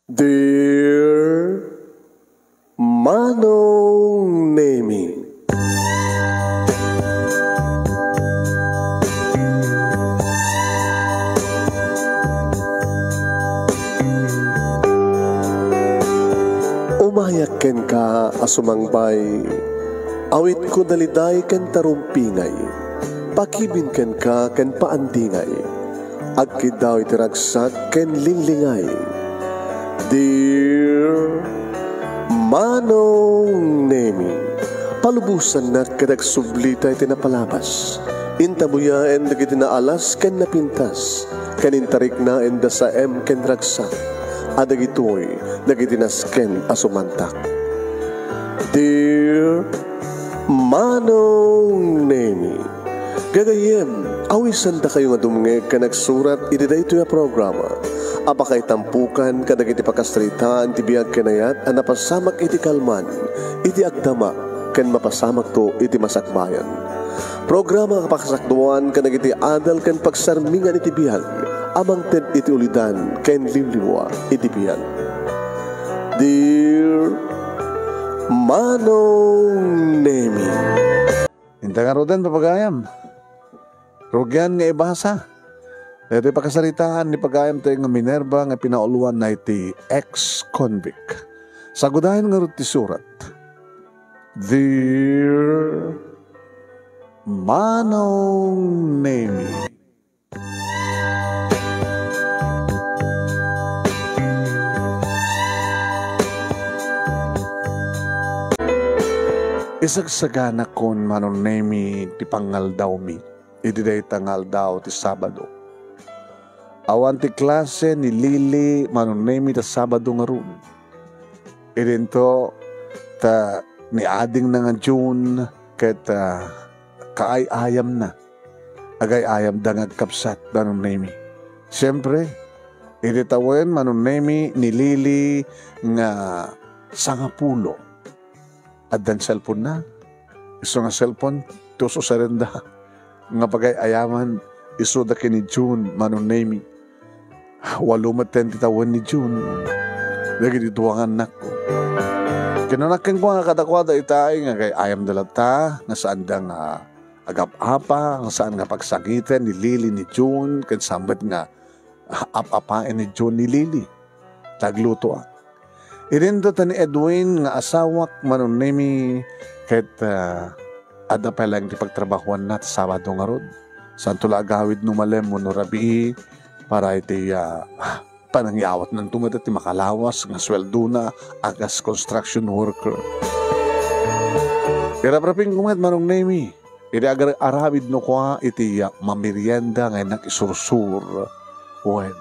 Dear Manong Nemi, umayak ken ka asumangbay, awit ko daliday ken tarumpingay, pakibin ken ka ken paandingay, agkid daw itiragsak ken linglingay. Dear Manong Nemi, palubusan na kadag sublita iti napalabas, intabuya en dagiti naalas ken napintas, kanintarik na en da sa ken ragsak, adagitoy dagiti nasken asumantak. Dear Manong Nemi, gagayem, awisan da kayo nga dumngeg ka nagsurat iti daytoy a programa. Apakay tampukan kadag iti pakastritaan ti biyag kenayat a napasamak iti kalman, iti agdama, ken mapasamak to iti masakbayan. Programa kapakasakduan kadag iti adal ken pagsarmingan iti biyag, amang ted iti ulidan ken limlimwa iti biyag. Dear Manong Nemi, Hinta nga roden papagayam. Rugyan nga ibasa. Ito pakasaritaan ni pagayam tayo nga Minerva nga pinauluan na iti ex-convict. Sagudahin nga rin ti surat. Dear Manong Nemi, isagsagana kon Manong Nemi ti pangaldaw mi. Iti day tangaldaw ti Sabado. Awan ti klase ni Lili Manong Nemi ta Sabado nga ron. Idinto ta ni ading na nga June ket kaay-ayam na. Agay-ayam da nga kapsat Manong Nemi. Siyempre, iditawen Manong Nemi ni Lili nga 10. Addan cellphone na. Iso nga cellphone, tuso sa renda. Nga pagay-ayaman, iso da ni June Manong Nemi. 8 taon ni June. Lagi dituwangan na ko. Kinanakin ko nga kadakwada itay nga kay ayam dalata nga saan da nga agap-apa, nga saan nga pagsakitan ni Lili ni June, kan sambat nga ap-apain ni June ni Lili. Tagluto. Irindo ta ni Edwin nga asawak Manong Nemi ket ada pa lang di pagtrabahuan na Sabado nga rod. Santula agawid numalem mo no rabi para iti panangyawat ng tumadat ti makalawas nga sweldo na agas construction worker. Irapraping kumat Manong Nemi. Iti agar arabid no kwa iti mamirienda ngay nakisursur. Wen.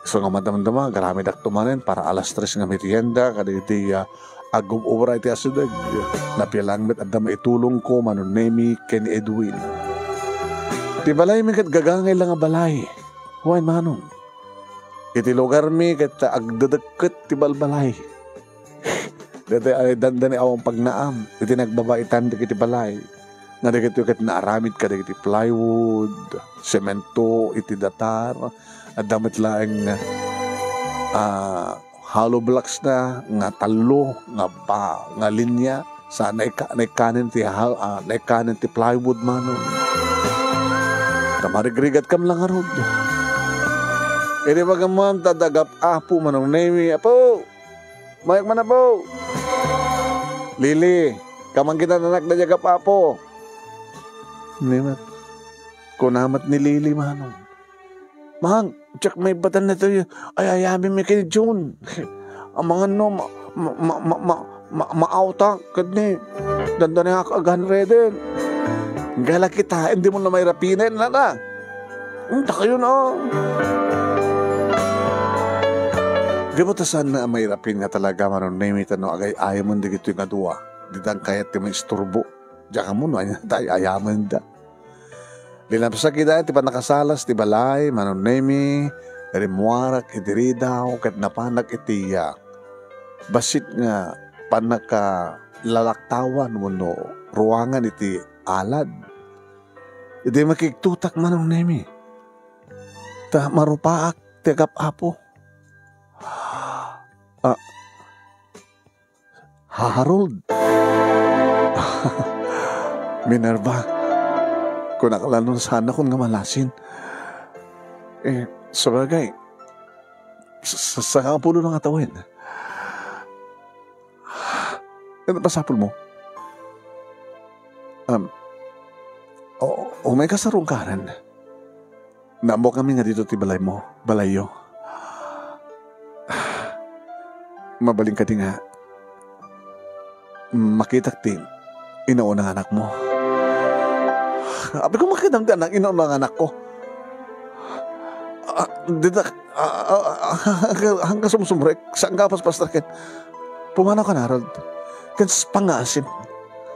So nga madamdama, garamid aktumanin para alas 3 nga merienda kada iti agum-obra iti asudag. Napilangmet at dama itulong ko Manong Nemi ken Edwin. Ti balay mi kat gagangay lang nga balay. Wen Manong. Iti lugar mi kat agdadagket ti balbalay. Dati ay dandani awang pagnaam. Iti nagbabaitan di iti balay. Nga di kat naaramid ka di iti plywood, semento, iti datar. At damit laing hollow blocks na nga talo, nga linya sa naikanin ti plywood Manong. Tamarigrigat kam lang arod. Iri bagamam tadagap apo Manong Nemi. Apo! Mayak man apo! Lili, kamang kita nanak na jagap apo. Nimat. Kunamat ni Lili Manong. Mahang, tsak may batan na ito. Ay, ayamin mi kay June. Ang mga no, maauta. Kadni, danda na agahan reden. Gala kita, hindi mo na may rapinin na na. Hindi kayo na. Di mo tasan na may rapin nga talaga Manong Nemi tano agay ayaman di gito yung adua. Di dang kayat ti may isturbo. Diyan ka mo no, tayo ayaman da. Linapsa kita, ti pa nakasalas, ti balay, Manong Nemi, rimuarak, iti ridaw, kat napanak iti basit nga panaka lalaktawan mo no, ruangan iti alad. Iti makiktutak Manong Nemi. Ta marupaak, ti agap-apo. Harold. Minerva, kung nakalanon sana kung nga malasin. Sabagay, sa kapulo ng atawin. Ano pasapol mo? May kasarong karan. Naambok kami nga dito ti balayo. Mabaling ka di nga. Makita ti inaunang anak mo. Abi ko makita ang inaunang anak ko. Hanggang sumusumrek, saan ka paspastrakin? Pumanaw ka na, Harold. Kans pangasim,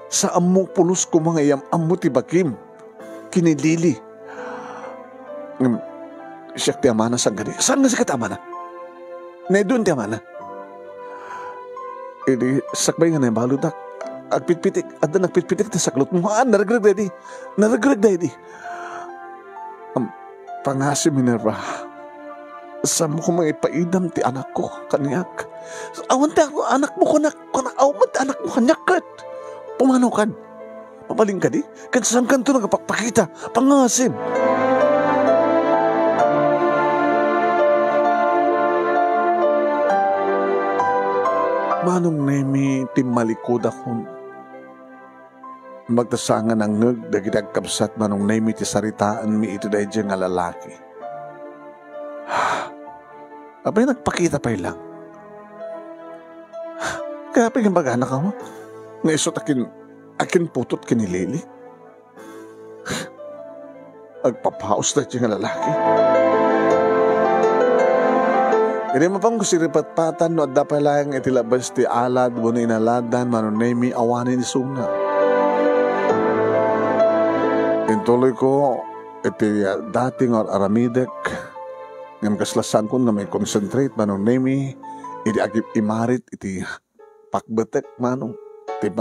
sa among pulos ko mga iyam, amo ti bakim, kinilili. Siyak ti amana sa gani. Saan nga sikat amana? Naidun ti amana. Sakbay nga na yung baludak. Agpitpitik, at nagpitpitik ti saklot mo. Naragrag di. Pangasim, Minerva. Sa mo ko mga ipaidam ti anak ko, kanyak. Awan ti anak mo, awan ti anak mo, kanyak kat. Pumanaw kan. Papaling ka di. Kansang kanto nagpapakita. Pangasim. Manong Nemi, timalikod akong magtasangan ang ngag, dagitag kapsat manong Nemi ti saritaan mi ito dahil dyan nga lalaki. Abay nagpakita pa ilang. Kaya pinagbaga ka mo. Naisot akin putot kinilili. Agpapaos na dyan nga lalaki. Hindi mo pang kusiripatpatan no at dapat lang itilabas ti alad mo na inaladan manong Nemi awanin ni Suna. Intuloy ko iti dating or aramidek ngam kaslasan ko nga may concentrate manong Nemi iti agip imarit iti pakbetek manong iti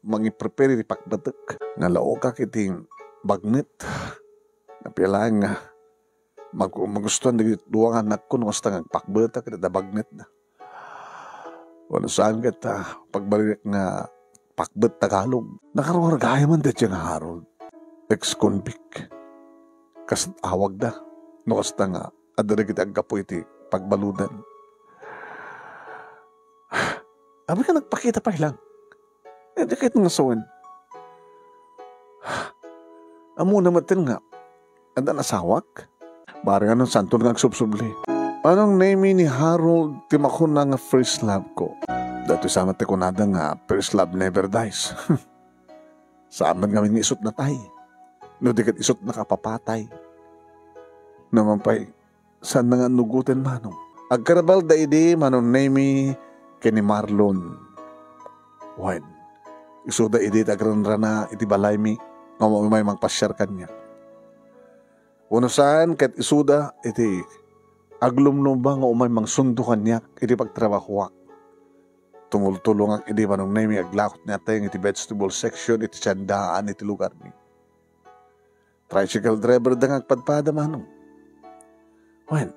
mangi-prepare iti pakbetek nga laokak iti bagnet na pilang nga magustuhan na duwang anak ko nung hasta ngagpakbetek iti bagnet na wala saan kita pagbalik nga pakbet Tagalog nakaruhargaya man dito nga Harold ex-convict kas awag da no hasta nga adari kita agkapo iti pagbaludan. Abi ka nagpakita pa ilang. Di kahit nga sawan. Amo naman nga. Anda nasawak. Barang anong santo nga agsubsubli. Anong name ni Harold timakon na nga first love ko. Dato sama te kunada nga first love never dies. Saan kami nga isot na tay. No di kat isot na kapapatay. Naman pa'y saan na nga nugutin manong. Agkarabal da idi manong name kini Marlon. Wan. Iso da idi agranrana iti balay mi. Nga may magpasyar kanya. Uno saan kat isuda iti aglumlum ba nga umay mang sundo kanyak iti pagtrabahuak. Tumultulong ang iti manong name aglakot niya tayong iti vegetable section iti tiyandaan iti lugar mi. Tricycle driver da nga agpadpada manong. Wen,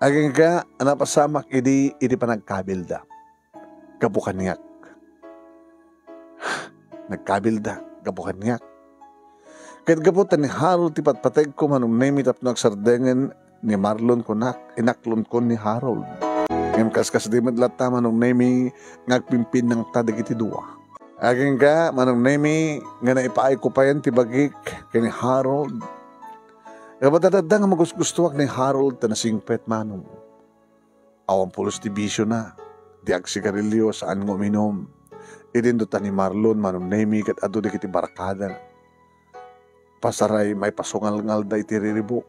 aging ka, anapasamak, idi panagkabilda. Kabukan niyak. Nagkabilda, kabukan niyak. Kahit gabutan ni Harold, tipatpateg ko manong name itap nagsardengan ni Marlon kunak, inaklon ko ni Harold. Ngayon kaskas di madlata manong name ngagpimpin ng tadag iti dua. Aging ka, manong name nga naipaay ko pa yan tibagik kini Harold. Kabatadada nga magustuwag ni Harold na singpet manong. Awang pulos division na. Diag sigarilyo saan nga uminom. Idindutan ni Marlon manong nemi kat ado di kiti barakada. Pasaray may pasungal-ngal da iti riribuk.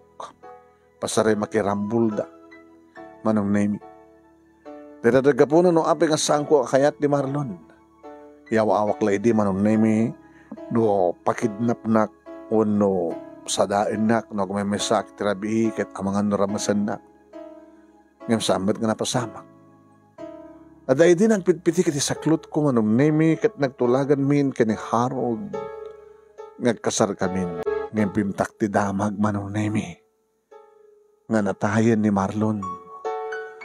Pasaray makirambul da. Manong nemi. Dadadaga po na no api nga saan ko kayat ni Marlon. Iyawa-awak la idi manong nemi. No pakidnap nak o no sadain nak, no kung may mesak, tirabi, kat amangan no ramasan nak. Ngayon sambat nga napasamak. At ay din ang pitpiti kati saklot ko manong nemi, kat nagtulagan min kani Harold. Ngagkasar kami, ngayon pimtak ti damag manong nemi. Nga natayan ni Marlon.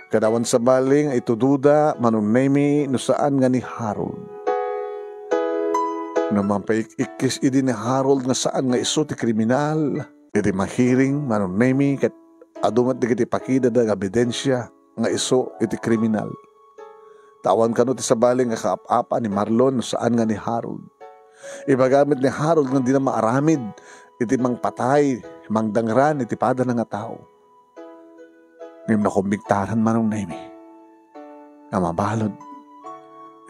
Kadawan sa baling itududa manunemi no saan nga ni Harold. Naman paikikis idi ni Harold nga saan nga iso ti kriminal. Iti mahiring manunemi kat adumat di kiti pakida da ebidensya nga iso iti kriminal. Tawan kano ti sabaling nga kaap-apa ni Marlon no saan nga ni Harold. Ibagamit ni Harold nga di na maaramid iti mang patay, mang dangran iti pada na nga tao. Ngayon na kumbiktaran manong nemi. Nga mabalod.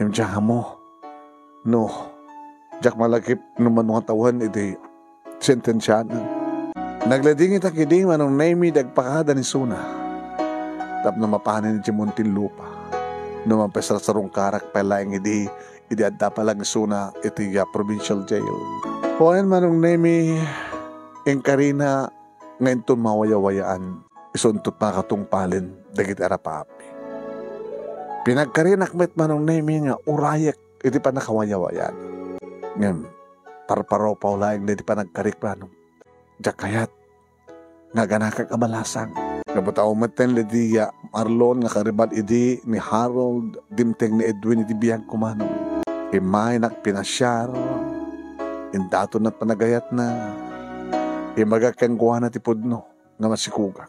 Ngayon diyan mo. No. Diyak malakip naman mga tawan iti sentensyanan. Naglading itakiding manong nemi dagpakada ni Suna. Tap na mapanin iti Muntinlupa. Naman pesar-sarong karak palaing idi adda palang Suna iti provincial jail. Huwain manong nemi ang karina ngayon ito mawayawayaan. Isuntot na katungpalin dagit arapapi. Pinagkarinak met manong nemi nga urayak iti pa nakawayawayan. Ngayon, parparo pa ulaing iti pa nagkarik manong. Diyak kayat nga ganakag abalasang. Kabutaw meten lidiya Marlon nga karibad idi ni Harold dimteng ni Edwin iti biyag kumanong. Imay nakpinasyar indato na panagayat na imagakengguan na ti pudno nga masikugak.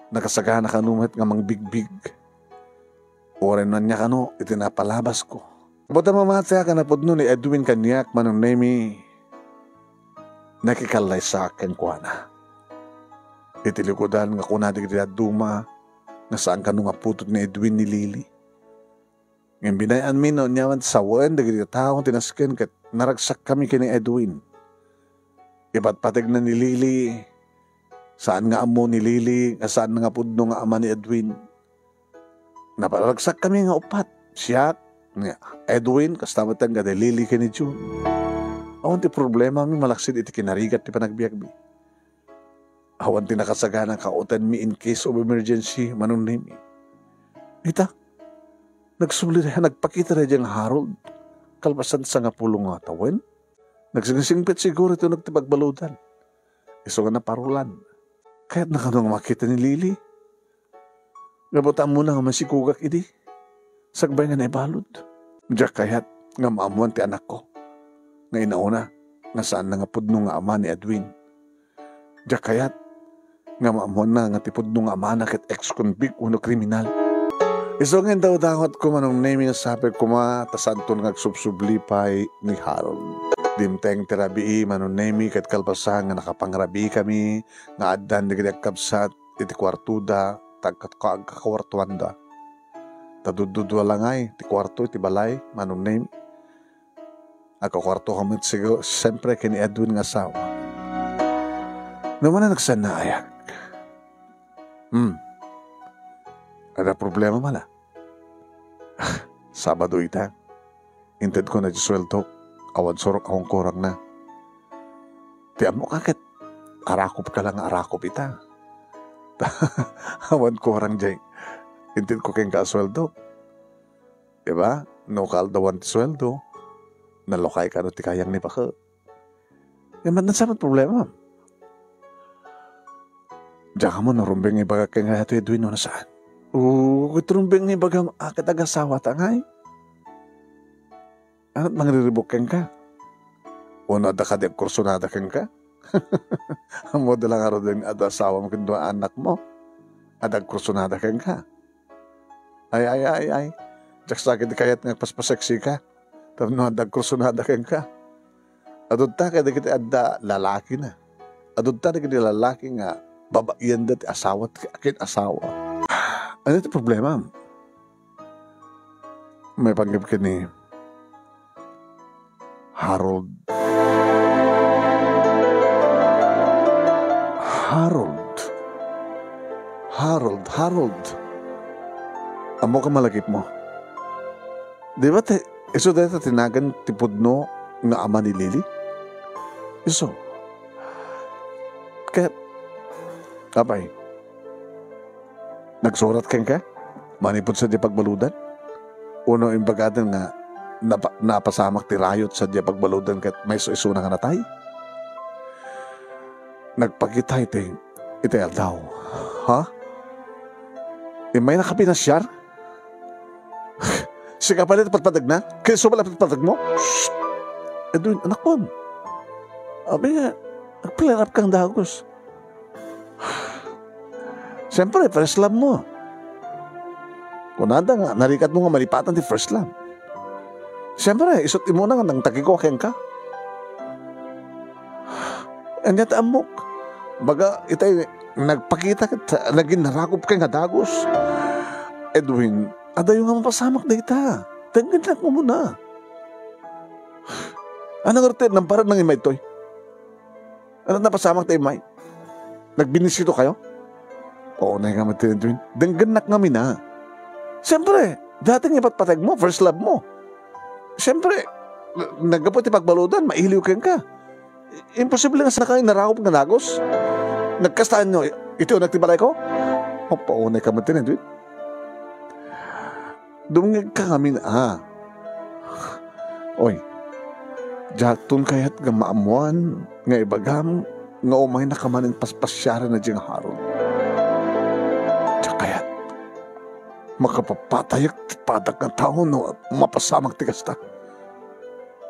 Nakasagana kanumet nga mang bigbig. Oren na niya kano itinapalabas ko. Buta mamatya ka na pudno ni Edwin kanyak manong nemi nakikalay sa akin kuana. Itilikodan nga kunadig di duma nga saan ka nung aputot ni Edwin ni Lily. Ngayon binayan mi no nyaman sa wan dagiti taong tinasken kat naragsak kami kini Edwin. Iba't patig na ni Lily saan nga amo ni Lily nga saan nga pudno nga ama ni Edwin. Naparagsak kami nga upat. Siya nga Edwin kastamatan nga de Lily kini June. Awan ti problema mi malaksid iti kinarigat ti panagbiagbi. Awan ti nakasagana kautan mi in case of emergency manong nemi. Ita, nagsulit nagpakita na diyang Harold. Kalpasan sa nga pulong nga tawen. Nagsingisingpit siguro ito nagtipagbaludan. Iso nga naparulan. Kaya't nakanong makita ni Lily. Gabutaan mo na nga masikugak idi. Sagbay nga naibalod. Diyak kaya't nga maamuan ti anak ko. Nga inauna, nga saan na nga pudno nga ama ni Edwin. Diyak kaya't nga maamuan na nga ti pudno nga ama na ket ex-convict uno kriminal. Iso nga daw dakot ko manong nemi nga sabi ko tasanton nga subsublipay ni Harold. Dimteng terabii manong nemi ket kalpasan nga nakapangrabi kami nga addan digiti kabsat iti kwartuda tagkat kakawartuanda. Tadududwa lang ay ti kwarto iti balay manong nemi. Ako kwarto kami siguro siyempre kini Edwin nga asawa. Naman na nagsanayak. Ada problema mala. Sabado ita. Inted ko na disweldo. Awan sorok akong kurang na. Tiyan mo kakit. Arakop ka lang arakop ita. Awan kurang jay. Inted ko keng kasweldo. Diba? No kaldawan ti sweldo. Nalokay ka no ti kayang ni baka. Yaman na sabat problema. Diyan ka mo narumbing ibaga keng hato Edwin no na saan. Kutrumbing ni bagam akit agasawa tangay. Anot mangriribok keng ka? Una da ka di kursunada keng ka? Amo da lang aro din adasawa mo kindwa anak mo. Adag kursunada keng ka? Ay. Diyak sakit kayat nga paspaseksi ka. Tapos no adag kursunada keng ka? Adod ta kaya kita adda lalaki na. Adod ta kaya lalaki nga babayan dati asawa akin asawa. Ano ito problema? May panggap ka ni Harold. Amo ka malagip mo. Di ba iso dito tinagan tipudno nga ama ni Lily? Iso. Kaya, kapay, nagsurat kang ka? Manipod sa di pagbaludan? Uno yung bagadan nga napasamak ti rayot sa di pagbaludan kat may iso na nga natay? Nagpagitay iti daw. Ha? may nakapinasyar? Sige palit patpadag na? Kaya so pala patpadag mo? Shhh! Edwin, anak ko. Abi nga, nagpalarap kang dagos. Siyempre, first love mo. Kung nada nga, narikat mo nga malipatan di first love. Siyempre, isot mo na nga nang tagikoken ka. And yet, amok. Baga, itay, nagpakita ka, naging narakop ka nga dagos. Edwin, adayo nga mapasamak na ita. Tanggan lang mo muna. Anong rete, namparan ng imay to'y? Ano napasamak tayo imay? Nagbinisito kayo? Oo na yung kamatin, Edwin. Dangganak namin na. Siyempre, dating ipatpatag mo, first love mo. Siyempre, nagapot ipagbaludan, mailiw ka. Imposible nga sa kayo narakop nga nagos. Nagkastaan nyo, ito yung nagtibalay ko? Oo na yung kamatin, Edwin. Dumingig ka kami na, Oy, jatun kaya't nga maamuan, nga ibagam, nga umay na kamaning paspasyara na diyang haron. Kaya, makapapatayak padag ng tao no, mapasamang tigas ta.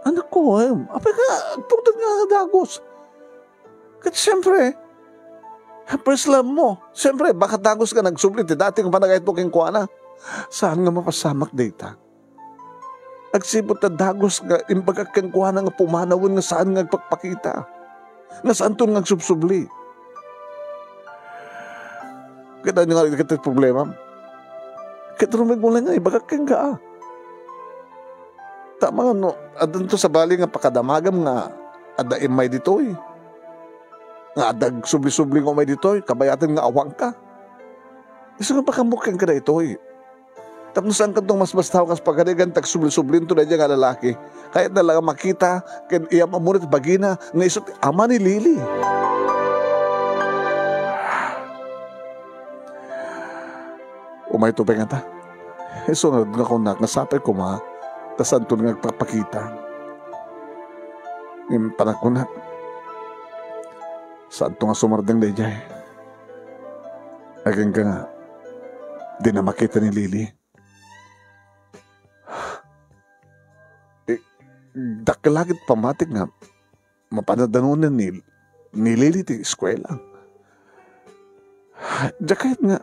Anak ko, apay ka, tungtod nga dagos. Kasi siyempre, first love mo. Siyempre, baka dagos ka nagsublit, dati kung panagayat mo king kuwana. Saan nga mapasamak data? Agsibot na dagos nga, imbaga kang kuwana nga pumanawon nga saan nga pagpakita. Nga saan to nga subsubli. Kita nyo nga ito problema. Kita rumig mo lang nga, ibaga kang ka. Tama nga, no? Adun to sa bali nga pakadamagam nga, ada imay dito eh. Nga adag subli-subli nga umay dito eh, kabayatan nga awang ka. Isa nga pakamukang ka na ito eh. Tapos saan ka itong mas bastaw kas pagkadigan tag subli-sublin to na dyan nga lalaki. Kahit na lang makita, kaya iyam amunit bagina, nga isot, ama ni Lily. Umay to pa nga ta. Sunod nga ko nasapay ko ma, tas saan to nga nagpapakita. Yung panakunat. Saan to nga sumardang na dyan. Agang ka nga, di na makita ni Lily. Dakalagit pamatik nga mapanadanunan ni Lily ti eskwela. Kahit nga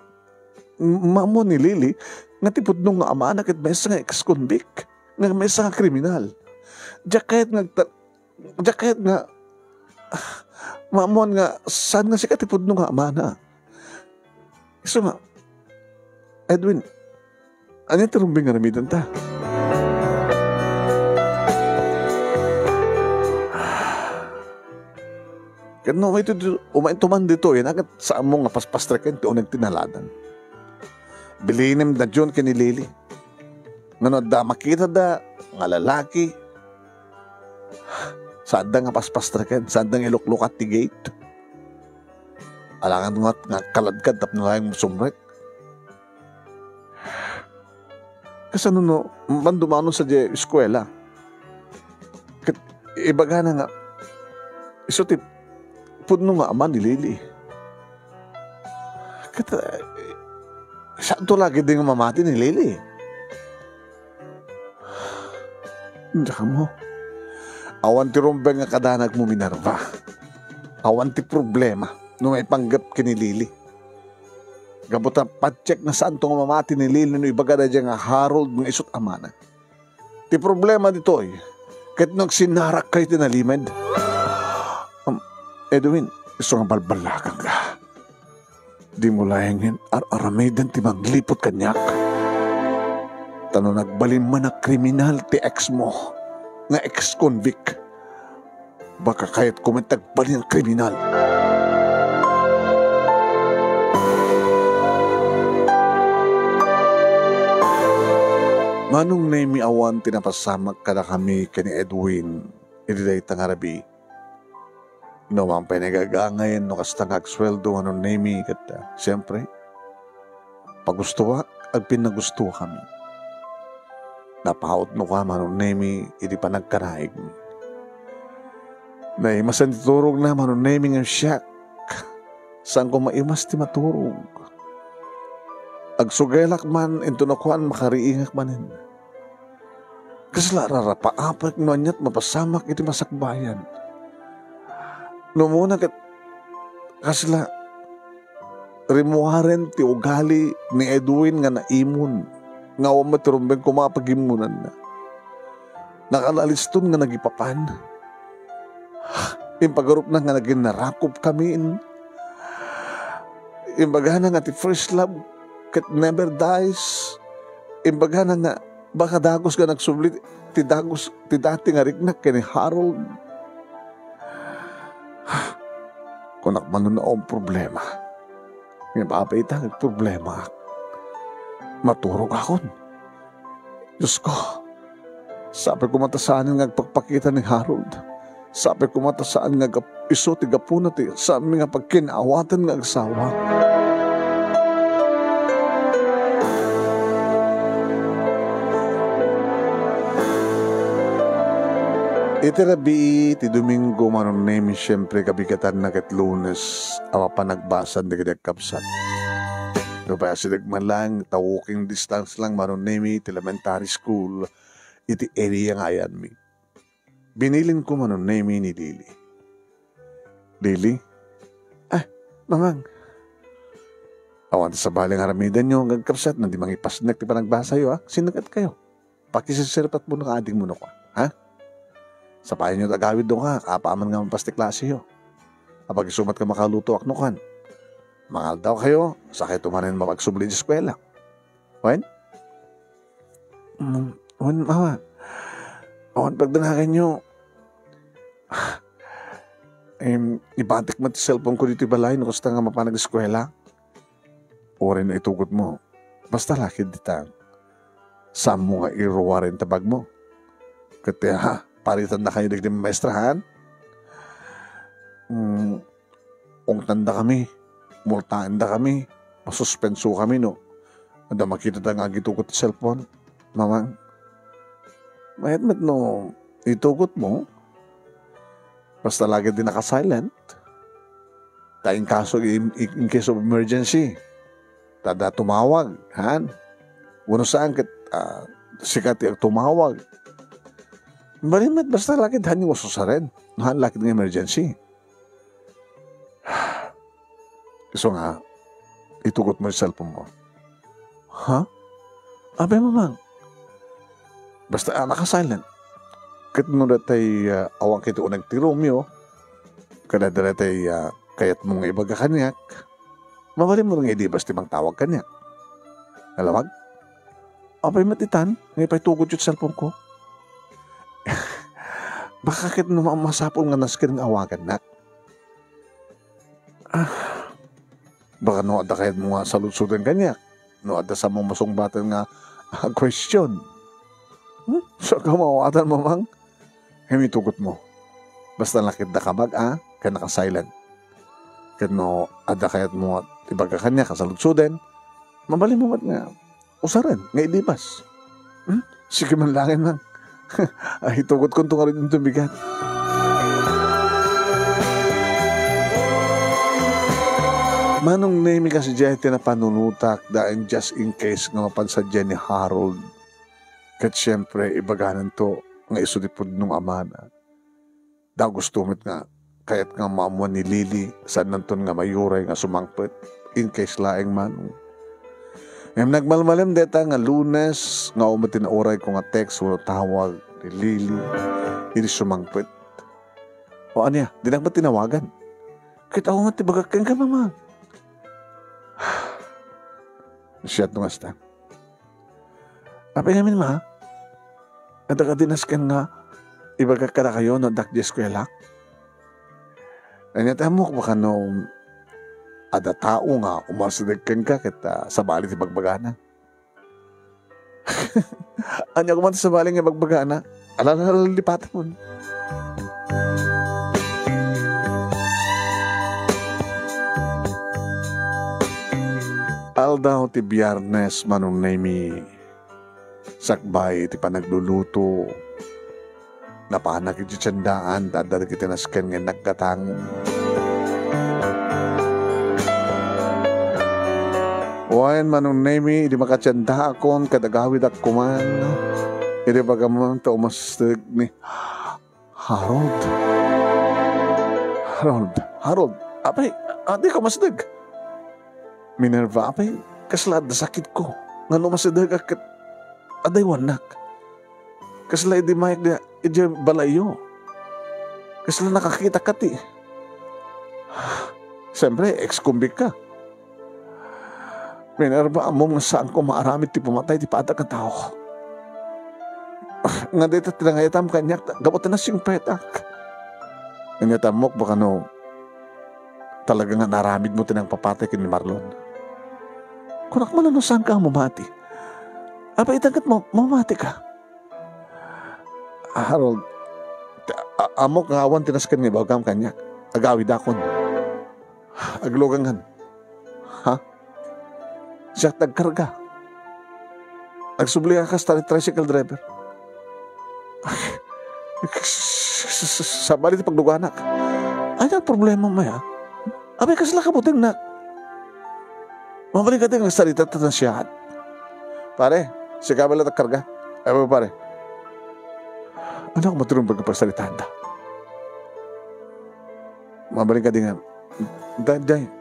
mamo ni Lily nga tipod nung nga ama na kahit may isa nga ex-convict nga may isa nga kriminal. Kahit nga mamon nga saan nga si katipod nung nga ama na. So nga Edwin, ano yung tarumbing nga namidan ta? Kaya no, umaintuman dito, yan agad sa among nga paspastrakin, ito unang tinaladan. Bilinim na John kini Lily. Nga da makita da, nga lalaki, saan da nga paspastrakin, saan da nga iluklukat ti gate. Alangan nga kaladkad, tap na lang sumrek. Kasi ano, mandumano sa eskwela. Ibaga na nga, isutip, puno nga ama ni Lily. Kata, saan to lagi din mamati ni Lily? Diyan mo. Awan ti rumbeng nga kadanag mo Minerva. Awan ti problema no may panggap kini Lily. Gabuta patcheck na saan to nga mamati ni Lily no ibaga na dyan nga Harold ng isot amana. Ti problema dito ay kahit nung sinarak kayo tinalimad. Edwin, iso nga balbalakan ka. Di mo layangin, aramidan ti maglipot kanyak. Tano nagbalin man na kriminal ti ex mo, nga ex-convict. Baka kahit kumitagbalin ang kriminal. Manong na awan tinapasamak kada kami kani Edwin, iliday tangarabi. No, ang pinagagangayin, no, kastang agsweldo, ano, name, kata. Siyempre, pagustuwa, ag pinagustuwa kami. Napahaot no ka, ano, name, hindi pa nagkaraig. Na imasan titurog na, ano, name, nga siyak. Saan ko maimas ti maturog? agsugelak man, into nakuan makariingak manin. Kasla rarapaapak no anyat mapasamak iti masakbayan. No muna kasla rimuharen ti ugali ni Edwin nga naimun nga matirumbeng kumapagimunan na. Nakalaliston nga nagipapan. Impagarup na nga naging narakop kami. Imbaga na nga ti first love kat never dies. Imbaga na nga baka dagos ka nagsublit ti dagos ti dati nga riknak kini Harold. Kung nakmanon na ang problema, may mapapaitan ang problema. Maturog akon. Diyos ko, sabi ko matasaan nga pagpakita ni Harold. Sabi ko matasaan nga iso ti gapuna ti sa aming nga pagkinaawatan nga agsawa. Iti rabi, ti Domingo manon nemi siyempre kabigatan na kat Lunes awa pa nagbasan di kadag kapsat. Lupaya si dagman lang, walking distance lang manon nemi ti elementary school iti area nga ayan mi. Binilin ko manon nemi ni Lily. Lily? Mamang. Awan sa baling haramidan nyo ang kapsat na di mangipasnak ti panagbasa yo Sinagat kayo. Pakisisirpat mo na ading mo na ko. Sa payo nyo tagawid doon ka, kapaaman nga mapas ti klase yo. Kapag isumat ka makaluto aknukan. Mangal daw kayo, sakit umanin mapagsubli di eskwela. Wen? Mama. Awan pagdanakan nyo. Ibantik mo ti cellphone ko dito balay, nakusta nga mapanag eskwela. O rin na itugot mo. Basta lakid ditang. Saan mo nga iruwa rin tabag mo. Kaya paritan na kayo nagdi maestrahan. Kung tanda kami, multaan da kami, masuspenso kami no. Ada makita ta nga gitukot ti cellphone. Mamang, mayat no, itukot mo. Basta lagi din naka-silent. Tayong kaso in case of emergency. Tada tumawag, han? Wano saan sikat yung tumawag. Malimit, basta laki dahan yung ususarin. Nahan laki ng emergency. So nga, itugot mo yung cellphone mo. Abay mamang. Basta naka-silent. Kat nung datay awang kito unang ti Romeo, kada datay kayat mong ibaga kanyak, mamalim mo nga idibas timang tawag kanyak. Alawag? Abay matitan, ngay pa'y tugot yung cellphone ko. Baka kit naman masapol nga naskiring awagan na. Baka no ada kahit mo nga salutsudan kanya. No ada sa mong masungbatan nga question. So kamawatan mo mang. Himitugot mo. Basta lakit da kabag kaya naka-silent. Kaya no ada kahit mo ibaga kanya kasalutsudan. Mabalin mo nga. Usaran, nga ilibas. Sige man langin mang. Ay, tugot ko nga rin yung tumigat. Manong name kasi dyan na panunutak dahil just in case nga mapansadya ni Harold. Kat siyempre, ibaganan to nga isudipod nung amana. Da gusto mit nga, kaya't nga maamuan ni Lily, saan nanton nga mayuray nga sumangpet, in case laeng manong. Ngayon nagmalmalim deta nga Lunes, nga umatin na oray ko nga text, wala tawag ni Lily, hindi sumangpet. O anya, di na ba tinawagan? Kita ako nga tibagakan ka, mama. Siyat nung asta. Apay namin, ma. At nakadinaskan nga, ibagak ka na kayo no dak di eskwela. Anyata mo kung baka no ada tao nga umasidagkan ka kita sa bali ti bagbagana. Anya kumanta sa bali nga bagbagana, alalipatan mo. Aldaw ti Biyernes manong nami sakbay ti panagluluto. Napanak iti tiyandaan, dadari kita nasken nga nagkatango. Wayan manong nemi, di makatsanda akon, kadagawid akuman. Hindi ba ka mo taumastig ni Harold. Harold, apay, di ka masdig. Minerva, apay, kaslad na sakit ko. Nga lumasdig akit, aday wanak. Kasla di mayak na, iti balayo. Kasla nakakita kati. Siyempre, ex-convict ka. Minerva, among saan ko maaramit ti pumatay, ti patak ang tao. Nga dito tinangayatam kanyak, gabotan na siyang petak. Ngayatam mo, baka no, talaga nga naramid mo tinang papatay kin ni Marlon. Kunak mo na no, saan ka mamati? Apa itangkat mo, mamati ka? Harold, amok nga awan tinaskan ni Bagam kanyak. Agawid akon. Aglogangan. Ha? Siya tagkarga. Nagsubli ka sa tricycle driver. Sa bali ti pagduganak. Ay, ang problema mo ya. Abay, kasla ka buting na. Mabalik ka din ang salita na siya. Pare, siya ka bala tagkarga. Ay, pare. Ano ako maturong pagkapagsalitahan da? Mabalik ka din nga. Dahil,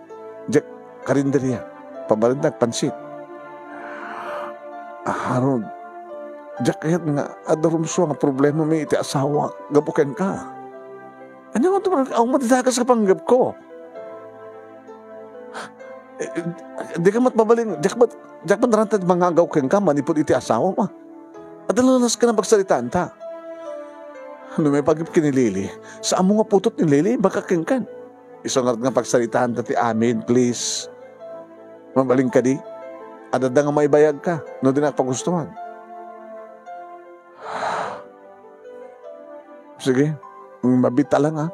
Jack, karinderya. Pabalid na, pansit. Harold, Jack, kahit nga, adarumso ang problema may iti asawa, gabukin ka. Ano nga ito, ako matitakas ka panggap ko. Di ka matbabaling, Jack, ba't narantad mga agawin ka, manipod iti asawa ma. At alalas ka na pagsalitaan ta. Ano may pagip kinilili, sa amo nga putot ni Lili, baka kingkan. Isungat nga pagsalitaan dati amin, please. Mabaling ka di. Adada nga may bayag ka. No din na pagustuhan. Sige. Mabita lang ha.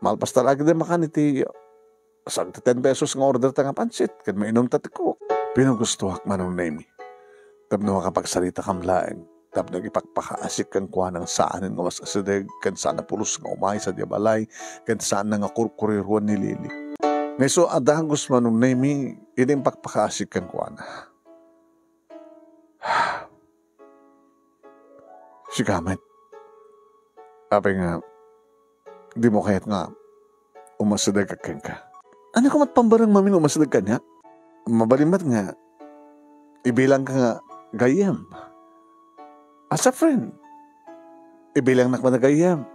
Malpas talaga din makaniti. Saan 10 pesos nga order ta nga pansit. Kan mainom tatiko. Pinagustuhak manong nemi. Tapno makapagsalita kam laeng. Tapno ipagpakaasik kan kuha ng saanin nga mas asideg. Kan saan na pulos nga umay sa diabalay. Kan saan na nga kurkuriruan ni Lili. Neso adahang gusto manong nemi, ining pakpakasik kang kuwana. Sigamit. Apay nga, di mo kaya't nga, umasadag ka ka. Ano ka matpambarang mamin umasadag ka niya? Mabalimat nga, ibilang ka nga gayam. As a friend, ibilang na ka na gayam.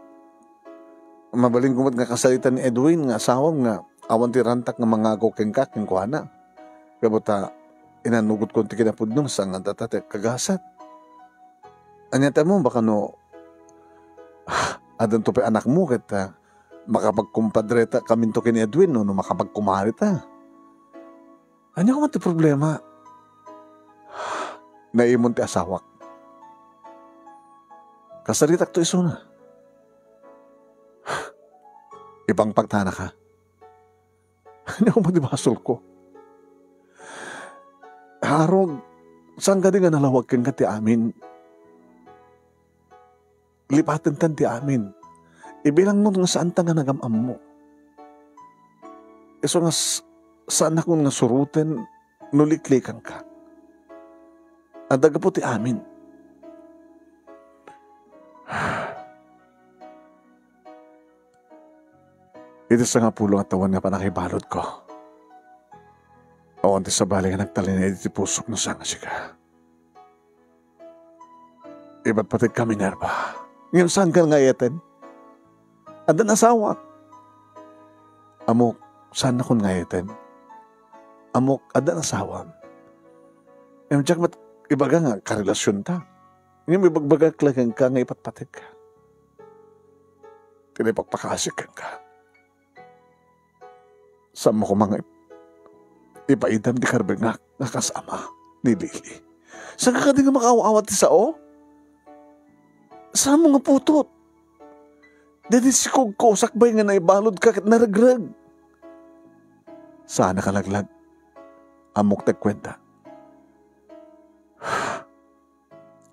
Mabaling kumat nga kasalita ni Edwin nga asawang nga, awan ti rantak nga mga gokeng kuhana. Kabuta, inanugot ko ti kinapod nun sa nga tatate kagasat. Anyata mo, baka no, adan to pa anak mo, kita makapagkumpadreta kami to kini Edwin, no makapagkumarita. Anya ko man ti problema? Naimon ti asawak. Kasaritak to iso na. Ibang pagtana ka. Hindi ako matibasol ko. Harold, saan ka din nga nalawag kang ka ti amin? Lipatan tan ti amin. Ibilang mo nga saan ta nga nagamam mo. Iso nga saan ako nga suruten, nuliklikan ka. Adaga po ti amin. Ito sa nga pulong at tawan nga panakibalod ko. O anti sa bali nga nagtalin na iti pusok no sanga siya. Iba't pati kami nerba. Ngayon saan ka nga eten? Adan asawa. Amok, saan akong nga eten? Amok, adan asawa. Jack, ba't ibaga nga karelasyon ta? Ngayon ibagbagak lang ka nga ipatpatik ka. Tinipagpakasik ka. Sa mo ko mga ipaidam di karbeng nga kasama ni Lili. Saan ka din nga makaawa-awat ti sao? Saan mo nga putot? Dadi si ko sakbay nga naibalod ka kat naragrag. Saan nakalaglag? Amok tagkwenta.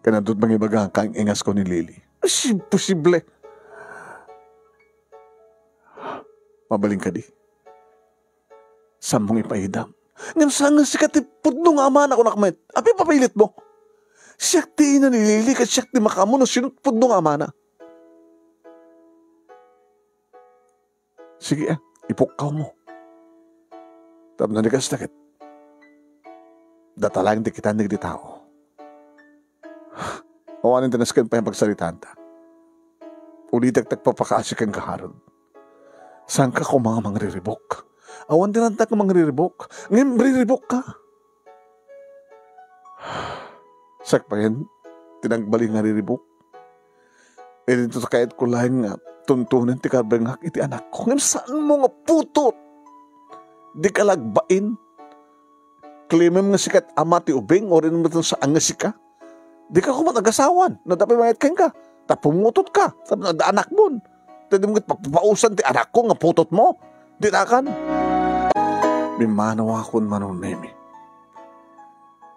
Kanandot mga ibaga kang ingas ko ni Lili. Posible. Mabaling ka di. Samong ipaidam. Ngam saan nga sikat pudno nga ama na ko nakmet. Api papilit mo. Siyak ti ina nilili kat siyak ti makamu no sinut pudno nga ama na. Sige ipukaw mo. Tapos nanikas takit. Datalang di kita nagdi tao. Awanin tinaskan pa yung pagsalitaan ta. Ulitag papakaasik ang kaharod. Saan ka ko mga mangriribok? Awan tinantak ng mangriribok. Ngayon, riribok ka. Sakpayan, tinagbaling nga riribok. E dito sa kahit ko lang nga, tuntunan ti karbengak iti anak ko. Ngayon, saan mo nga putot? Di ka lagbain. Klimem nga sikat ama ti ubing, o rin mo sa angasika. Di ka kumat agasawan. Nadapi mayat ken ka. Tapumutot ka. Sabi na anak mo. Tadi mo pagpapausan ti anak ko nga putot mo. Di na kan. Mimanaw ako manong nemi.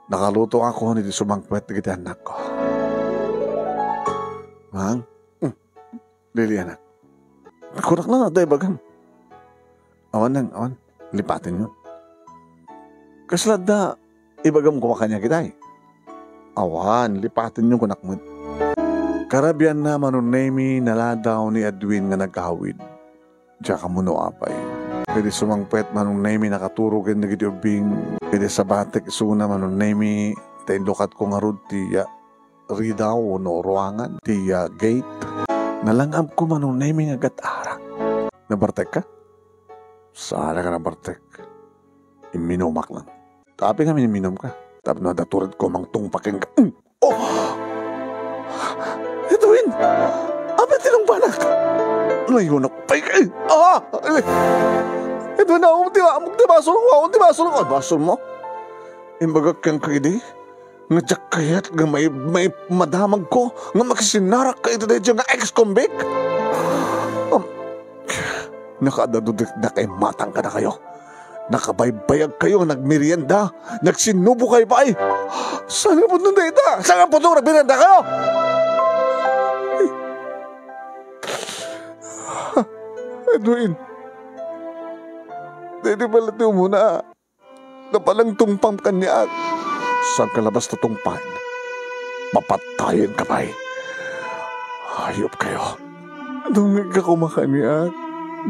Nakaluto ako ni di sumangpwet ti anak ko. Mang? Lili anak. Kurak na day bagan. Awan. Lipatin nyo. Kaslad na ibagam ko makanya kita Awan, lipatin nyo kunak mo. Karabian na manunemi naladaw ni Edwin nga nagkawid. Diya ka muno apay. Pwede sumangpet manunemi nakaturugin na gitiubing. Pwede sa batik suna manunemi tayo lukat ko nga rod tiya ridaw no ruangan tiya gate. Nalangab ko manunemi nga gatara. Nabartek ka? Sala ka nabartek. Iminumak lang. Tapi nga mininom ka. Tapi nadaturid ko mang tungpaking ka. Oh! Edwin! Abit tinong banak! Layunak pa'y ka! Edwin na, amok di basol ko. Basol mo? Imbagak kang kaidi? Nga tsak kayat nga may madamag ko nga makisinarak ka ito dahil nga ex-convict? Nakadadudik na kay matang ka na kayo. Nakabaybayag kayo, nagmerienda, nagsinubo kayo pa Saan nga po nung data? Saan nga po nung nagmerienda kayo? Edwin, dito pala ito muna. Napalang tumpang kanya. Saan ka labas na tumpang? Mapatayin ka pa Hayop kayo. Dumngag ka kumakaniak.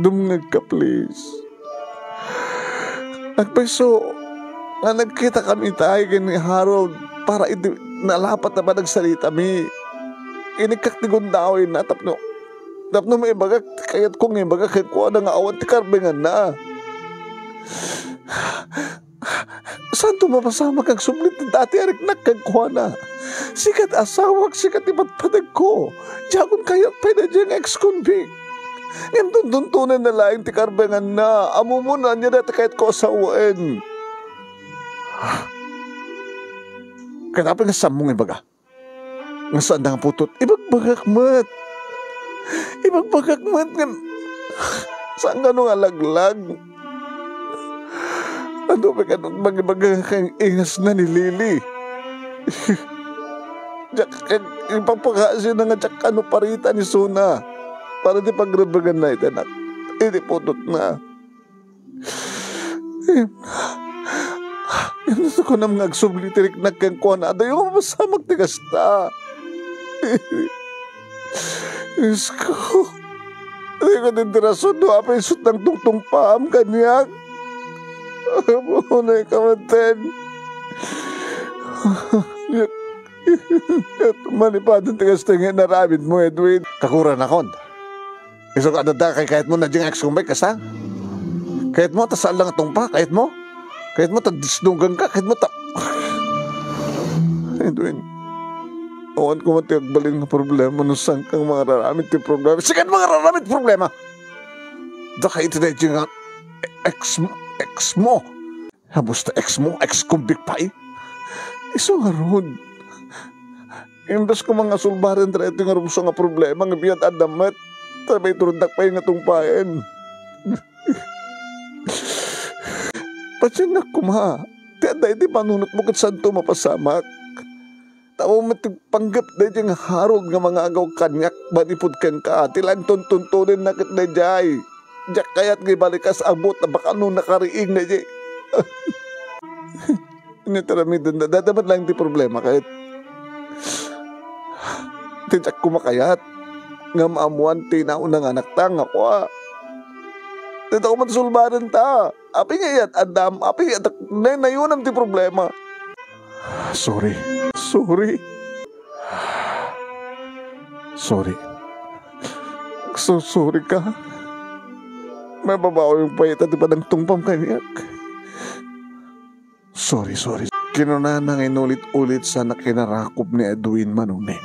Dumngag ka please. Nagpeso, nga nagkita kami tayo ni Harold para nalapat na ba nagsalita mi. Inikaktigon dawin na tapno may bagak kayat kong may bagak kaya kuha na nga awan ti karbengan na. Saan tumapasama kang sublit ni dati arik nagkagkuha na. Sikat asawak, sikat ipatpadag ko. Diyagon kayat pa na diyang ex-convict. Ngayon tuntunan na laing ti karbengan na. Amo mo na niya dati kahit ko asawain. Kaya dapat nga samong ibaga. Nga saan na nga putot? Ibagbagak mat. Saan ka nung alaglag? Ano ba ka nung magibaga kang ingas na ni Lily? Ipapakasi na nga tsak ano parita ni Suna. Para di pagrebagan na ito, anak. Hindi putot na. Gusto ko na mga agsublitirik na kang kuha na. Ado yung masamag tigas na. Diyos ko. Hindi ko din tirason. Apa yung sut ng tungtong paam kanyak. Muna yung kamantin. Manipadan tigas tingin na rabbit mo, Edwin. Kakuran akon. Isok adada kay kahit mo na diyang ex-convict ka kahit mo tasal lang itong pa, kahit mo tadisnugan ka, kahit mo Edwin, awan ko matiagbalin ng problema nung saan kang mga raramit yung problema. Sikat mga raramit problema! Da kayo ito na diyang ex mo. Habos na ex mo, ex-convict pa Iso nga ron. Imbes ko mga sulbaran na ito nga rumso nga problema, nga biyat adamat. Sabay turundak pa yung natungpayan. Pasyan na kuma. Tiada iti panunot mo kat saan ito mapasamak. Tawa matipanggat na yung Harold nga mga agaw kanyak manipod kan ka. Tilang tuntunin na kat na jay. Diyak kaya't ngay balikas abot na baka nung nakariing na jay. Nitaramid na dapat lang di problema kahit tiyak kumakayat nga maamuan tinaunang anak tang ako. Dito ko matsulbaran ta. Api nga yat, Adam. Api nga, nayunam ti problema. Sorry. Sorry. So sorry ka. May babaw yung payat at iba ng tungpam kanyak. Sorry. Kinuna nang inulit-ulit sa nakinarakop ni Edwin Manunemi.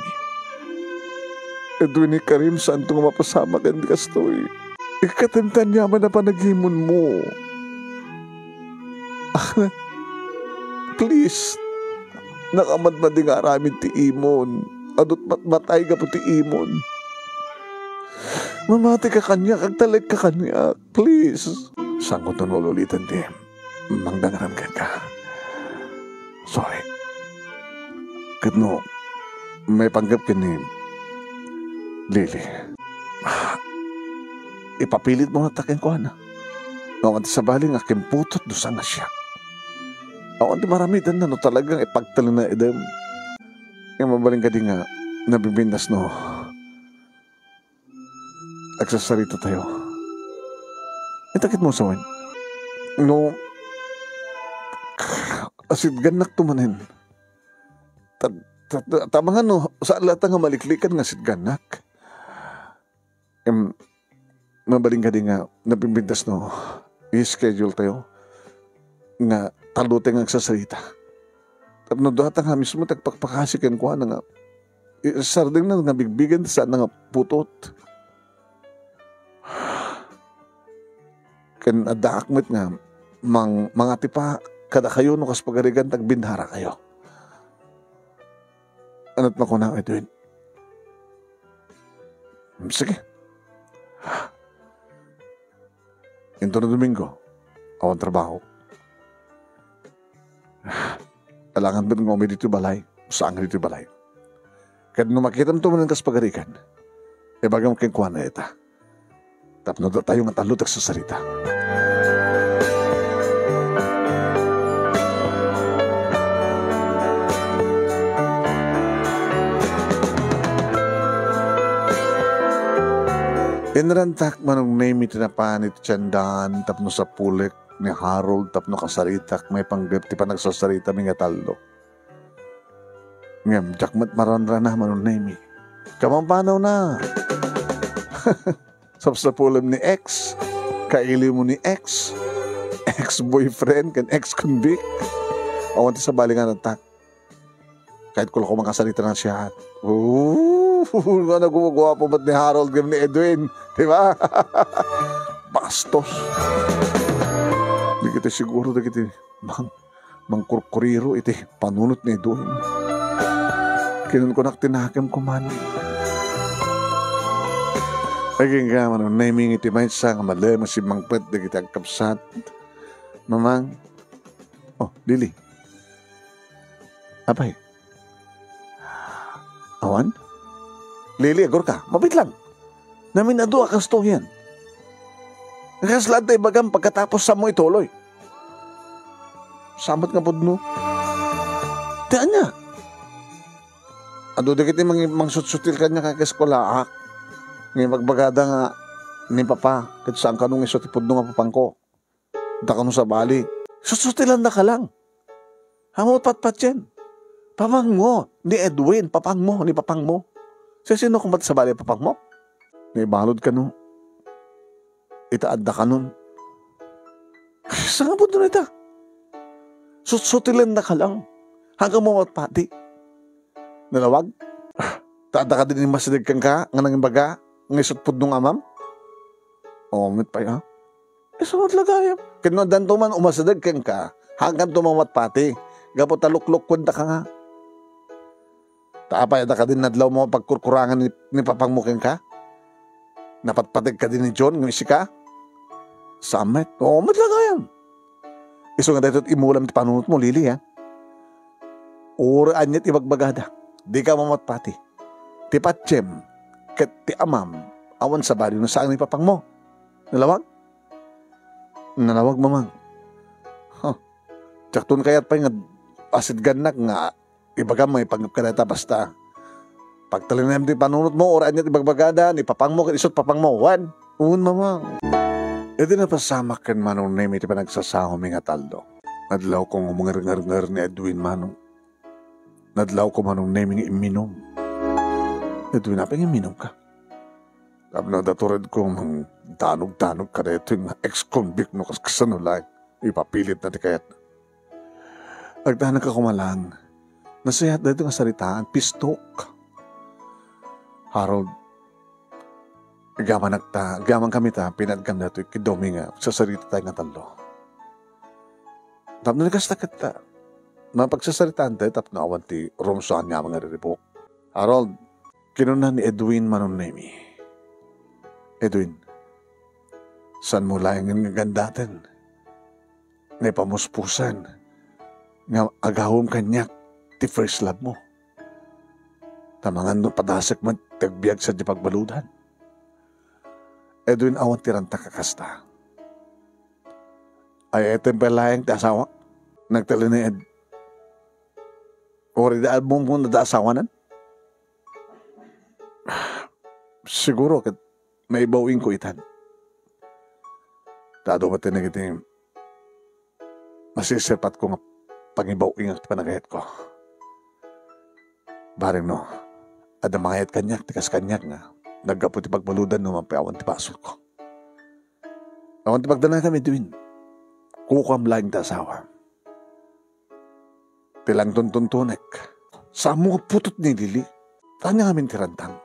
Edwin ni Karim saan itong mapasama ka hindi kastoy. Ikatimtan niya man na panagimon mo. Please, nakamad di nga aramid ti imon. Adot matay ka po ti imon. Mamati ka kanya, kagtalag ka kanya. Please. Saan ko ito nululitan di? Mangdangaran ka. Sorry. Katno, may panggap ka ni Lily. Ipapilit mo na takin ko, ana. Awan sa baling aking putot dosa na siya. Awan di maramitan na no talagang ipagtalo na idem. Yung mabaling ka di nga nabibindas no. Agsasarito tayo. Itakit mo sa wan. No, asid ganak tumanin. Tama nga no, sa alata nga maliklikan nga asid ganak. Mabaling ka di nga nabibindas no. I-schedule tayo nga taluteng ang sasalita. Tapno data nga mismo tagpakpakasikan ko na nga sarding na nga bigbigan sa nga putot. Kan adaakmet nga mga tipa kada kayo no kas pagarigan tagbindhara kayo. Ano't na ko na Edwin? Sige. Ito na Domingo, ako ang trabaho. Alangan ba nga dito balay? Saan nga dito balay? Kaya nung makita mo tumanan kas pagarikan, bagam keng kuha na ita. Tapno da tayo nga talutak sa sarita. Inrantak manong name itinapan iti tiyandan tapno sa pulik ni Harold tapno kasaritak may panggap ti pa nagsasarita mi nga talo. Ngam jakmat maranra na manong name. Kamampanaw na. Sapsapulam ni ex, kaili mo ni ex-boyfriend kan ex-convict. Awan ti sa balingan ng tak. Kahit kula ko makasalita na siya. Nga nagumagawa po ba't ni Harold game ni Edwin? Diba? Bastos. Hindi kita siguro na kita mangkurkuriro iti panunot ni Edwin. Kinan ko naktinakam kuman. Aging ka man, naming iti may sa nga malema si Mangpet na kita kapsat. Mamang, Lily. Apay? Awan? Lily, agor ka. Mabit lang. Namin adu akas to yan. Nakaslad tayo bagam pagkatapos sa mo ituloy. Samat nga po no. Tiyan niya. Ado dikit yung mangsutil ka niya kakaskolaak. Ngayon magbagada nga ni Papa. Kaya saan ka nung isotipod nung papang ko. Da ka nung sa bali. Susutilan na ka lang. Hamot pat-pat yan. Papang mo. Ni Edwin. Papang mo. Ni papang mo. Sa sino kung ba't sa bali papang mo? Ni balod ka nung. Itaadda ka nun. Saan nga po doon ita? Sutilan na ka lang. Hanggang mo matpati. Nalawag? Taada ka din yung masidig kang ka, nga nang imbaga, nga isutpod nung amam? Umamit pa ya. Sumat lagayam. Kinudan to man umasidig kang ka, hanggang tumamat pati. Gapo taluklok kwenta ka nga. Taapay da ka din nadlaw mo pagkurkurangan ni papang mo kang ka? Napatpatig ka din ni John, ng isi ka? Samet. Umamit lagayam. Iso nga dahil imulam ti panunot mo, Lily, ha? Uraan niya't ibagbagada. Di ka mamatpati. Ti patsyem, kat ti amam, awan sa bali na saan ni papang mo. Nalawag? Nalawag, mamang. Tsaktun kayat pa nga asid ganak nga ibaga may pagkareta basta. Pagtalinam di panunot mo, oraan niya ibagbagadan, ipapang mo, isot papang mo, wan. Mamang. E di napasamak kan manong name iti panagsasaho mi nga taldo. Nadlaw kong umangar-ngar ni Edwin manong. Nadlaw ko manong name nga iminom. Edwin, apeng iminom ka. Sabi na daturad ko mang tanog-tanog ka na ito yung ex-convict no kasanulay. Ipapilit na di kayat. Agdahan ka kumalang. Nasayat na ito nga saritaan, pistok. Harold, gaman kami pinagkam na ito, kidomi nga, sa sarita tayo nga talo. Tapos nakasta kita, mapagsasaritaan tayo, tapos naawan ti Romsaan nga mga riribok. Harold, kinunan ni Edwin Manonemi. Edwin, saan mo lang ang gandatin? Ngay pamuspusan, nga agahom kanyak, ti first love mo. Tamangan no padasek man, tagbiag sa di pagbaludan. Edwin, awan tiranta kakasta. Ay etem pelayang ti asawa. Nagtali ni Ed. Ori da album mo na da asawanan? Siguro kat may bawing ko itan. Tado ba tinagitim masisipat ko nga pangibawing ang panagayat ko. Baring no, ada mangayat kanyak, tikas kanyak nga. Nagkaputi pagbaludan no, mampayawan ti pasol ko. Awan ti pagdana kami, Edwin. Kukam lang ta asawa. Tilang tuntunek. Sa mo putot ni Lili. Tanya ngamin tirantang.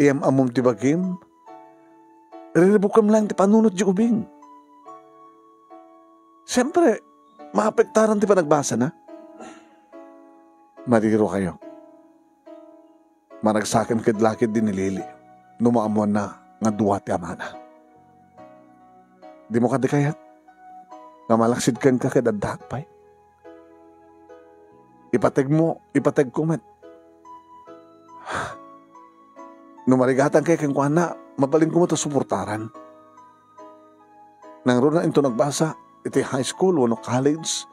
Iyam amom ti bagim. Riribukam lang ti panunot di ubing. Siyempre, maapektaran ti pa nagbasa na. Mariro kayo. Maragsakin kidlakid din ni Lili. Numaamuan na nga duwa ti amana. Di mo ka di kayat? Nga malaksid kan ka kadaddak pa'y. Ipateg ko met. Numarigatan kay kang kuana, mabaling ko mo ito suportaran. Nang ron na ito nagbasa, iti high school, wano college,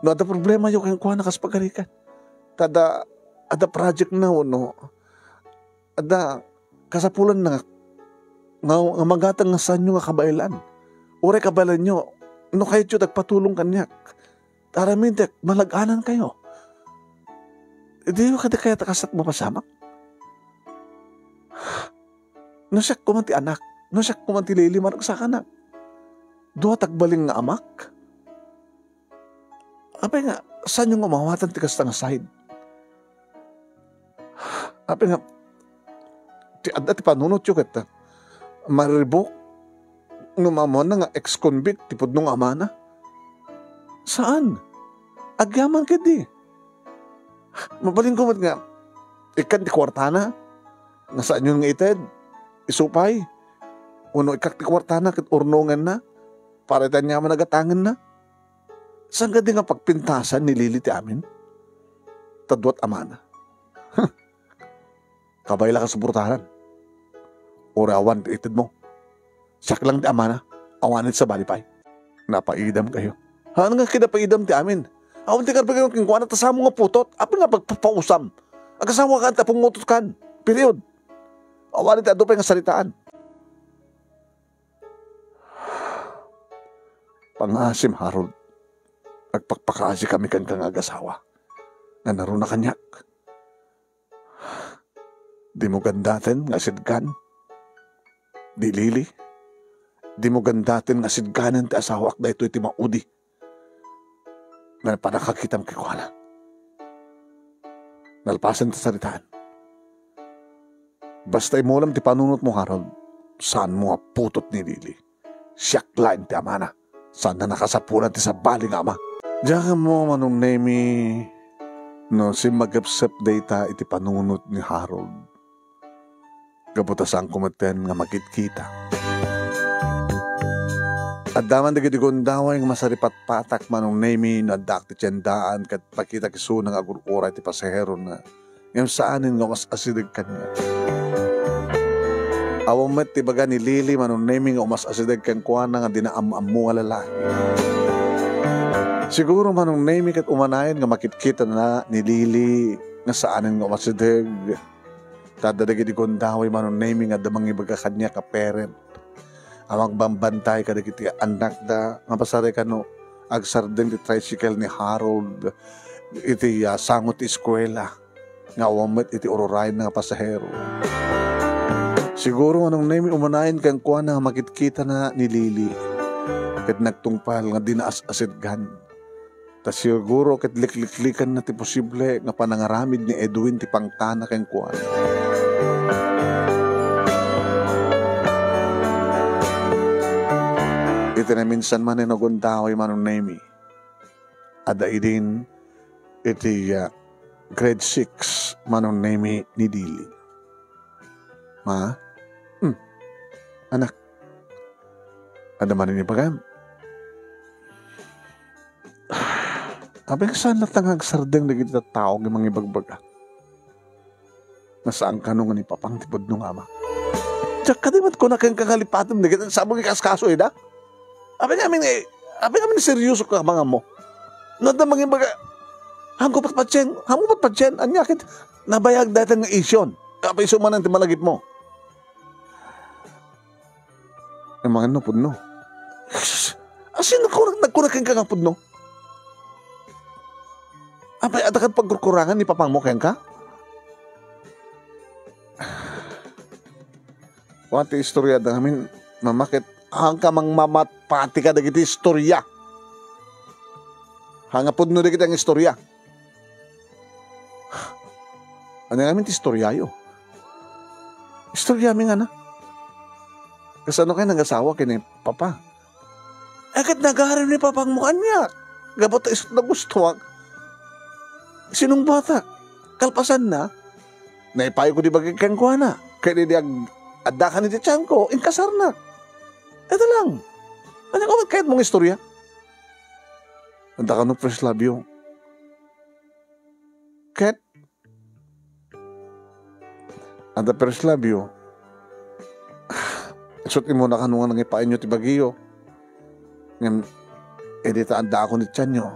no ada problema yung kang kuana kas pagarikan. Ada project na wano, ada kasapulan na nga magatang nga sanyo nga kabailan. Ure kabalan nyo, no kayo tiyo nagpatulong kanyak. Taramintek, malaganan kayo. Hindi yung kada kaya takasat mo pasamak. Nasyak ko man ti anak, nasyak ko man ti Lili, maragsak anak. Dua tagbaling nga amak. Apay nga, saan yung umawatan ti kasta nga side? Apay nga, ti panunot yung kita, maribok, numamon na nga ex-convict, tipod nung ama na. Saan? Agyaman ka di. Mabaling ko nga, ikan ti kwartana, nga saan yung ited, isupay, uno ikak ti kwartana, kit urnungan na, para ito niya managatangan na. Saan ka di nga pagpintasan ni Lili ti amin? Tadwat amana. Kabayla ka sa burtaran. Ora awan ti ited mo. Siyak lang ti amana, awanit sa balipay. Napaidam kayo. Ano nga kinapaidam ti amin? Awan ti karpag yung kingkuan at asamo nga putot, apa nga pagpapausam. Agasawa ka at pungutot kan. Period. Awanit ti adupay nga salitaan. Pangasim, Harold. Nagpakpakaasi kami kang agasawa. Nga naroon na kanyak. Di mo gandatin nga sidgan. Di Lili. Di mo gandatin nga sidganan ti asawak da ito iti maudi. Nga panakakitam kikuhala. Nalpasan ti saritaan. Basta mo lang ti panunot mo, Harold, saan mo putot ni Lili. Siyak lain ti amana. Saan na nakasapunan ti sa baling ama. Diyan mo manong nemi no si magapsap data iti panunot ni Harold. Gabutasan kumaten nga magkitkita. At daman di gondaway nga masaripat patak manong nemi na dakti tiyandaan kat pakita kiso ng agurura iti pasahero na yung saanin nga mas asidig kanya. Awang met ti baga ni Lili manong nemi nga mas asidig kan kuana nga dinaam-amu nga lalaki. Siguro manong name kat umanayan nga makitkita na ni Lily nga saanin nga masideg. Tadadagid ikon daway manong name nga damang ibaga kanya ka parent. Amang bambantay ka dagiti anak da nga pasare ka no agsardeng di tricycle ni Harold iti sangot eskwela nga wamit iti ururay nga pasahero. Siguro anong name umanayan kang kuha na makitkita na ni Lily kat nagtungpal nga dinaas-asidgan. Tas siguro kat likliklikan na ti posible nga panangaramid ni Edwin ti pangtana kang kuha. Iti na minsan man inagundaway manong name ada idin iti grade 6 manong name ni Lily. Ma? Anak. Ada man ni pagam. Abeng saan natangag sardeng na kita tao ng mga ibagbaga. Nasaan ka nung ni papang tipod nung ama. Diyak ka di mat ko na kayong kakalipatam na kita sabang ikaskaso eh da? Abeng amin seryoso ka mga mo. Nada mga ibaga. Hanggo pat patyen. Anyakit nabayag dati ng isyon. Kapay sumanan ti malagip mo. Yung mga napod no. Asin nagkunakin ka nga pod no? Apay atakat pagkukurangan ni papang mo kayang ka? Wati istorya da namin mamakit hang ka mang mamatpati ka dagiti istorya. Hangapod no dagiti ang istorya. Ano namin ti istorya yo? Istorya mi nga na. Kasano kayo nag-asawa kini papa? Akit nag-aaral ni papang mo kanya. Gabot isot na gusto. Sinong bata? Kalpasan na. Naipayo ko di bagay kang kuha na. Kaya di adakan ni tiyang ko. Inkasar na. Ito lang. Ano ko kahit mong istorya? Anda ka no first love you. Kahit anda first love you. Isot mo na kanungan ng ipain nyo ti bagiyo. Ngayon, edita anda ako ni tiyan nyo.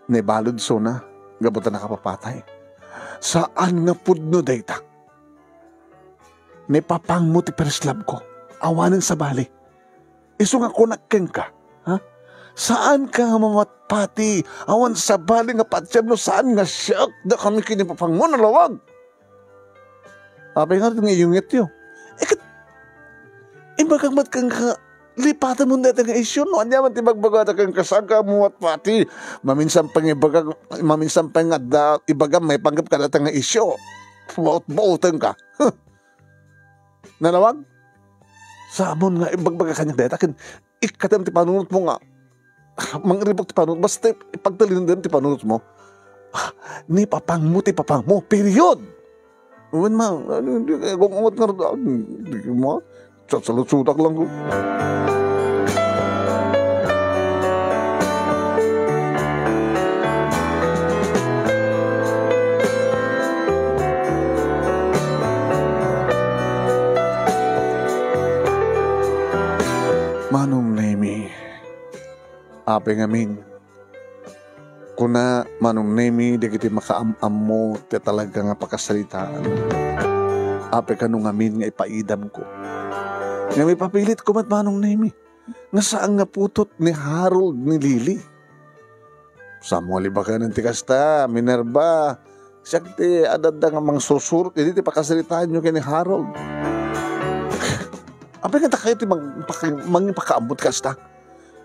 Naibalod so na. Gabutan nakapapatay. Saan nga pudno dayta? Naipapang mo ti perslab ko. Awanan sa bali. Iso nga kunakeng ka. Ha? Saan ka nga mamatpati? Awan sa bali nga patsem no saan nga siyak da kami kinipapang mo nalawag. Apay nga rin nga iyungit yun. Imbagag mat kang lipatan mo dito nga isyo, no? Anya man tibagbagata kang kasaga mo at pati. Maminsan pang ibagam may panggap ka dito nga isyo. Baut-bautan ka. Nalawag? Sabon nga, ibagbaga kanya dito. Ikatam ti panunot mo nga. Mangribok ti panunot. Basta ipagtalin din ti panunot mo. Ni papang mo. Period. Uwan ma, kung ungot nga rin, hindi mo, salut-sutak lang ko. Manong Nemi, ape ngamin, kuna manong Nemi, di kiti makaam-am mo, ti talaga nga pakasalitaan. Ape ka nung amin nga ipaidam ko. Nga may papilit ko mat manong Nemi, nga saan nga putot ni Harold ni Lily. Samuali ba ka ng tikasta, Minerva, siyak ti adada nga mang susur, hindi ti pakasalitaan nyo kini Harold. Apay nga kayo ti mangipakaambot kasta.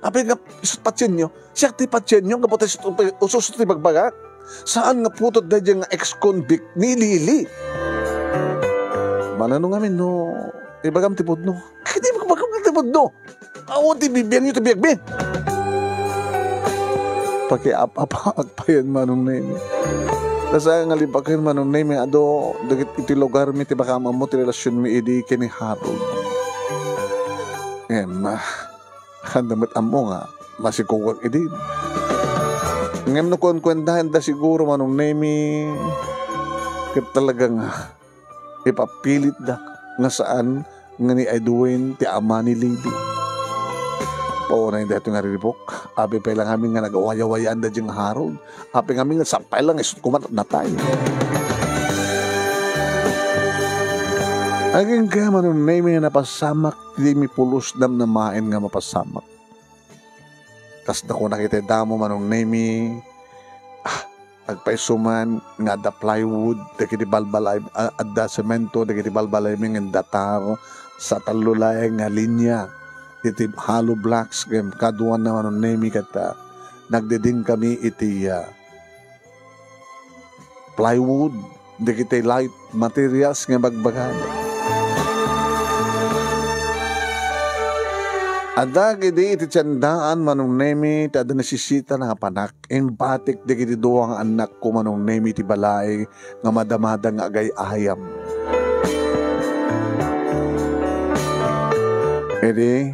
Apay nga isot patsyen nyo, siyak ti patsyen nyo, nga po tayo usus ti bagbagak. Saan nga putot na dyan nga ex-convict ni Lily? Manano nga min, no, ibagam ti pudno. Kahit ibagam ti pudno. Awan ti bibiyang nyo ti biyagbi. Pakiapapag pa yan manong na yun. Nasa nga libak yun manong na yun, ado, dagit iti lugar mi, ti baka mo ti relasyon mi idi kini Harold. Ngayon, handamat amo nga, masikukag idi. Ngayon, nakuan-kuendahan da siguro manong nemi, kaya talagang ipapilit da nga saan nga ni Edwin ti ama ni Lily. Oo na hindi ito nga riribok. Abi pa lang kami nga nag-awaya-wayaan na diyang Harold. Abi kami nga sampay lang isot kumanat na tayo. Aging kaya manong name nga napasamak, di mi pulos dam na main nga mapasamak. Tas na ko nakita damo manong name agpaisuman nga da plywood, dagiti balbalay, at da semento, dagiti balbalay mi nga datar sa talulay nga linya. Iti hollow blocks, kaduan na manong name kata nagdidin kami iti plywood, dagiti light materials nga bagbagan. Ada gidi iti tiyandaan manong nemi ti ada nasisita na panak. Embatik di gidi duwang anak ko manong nemi ti balay nga madamada nga agay ayam. Edi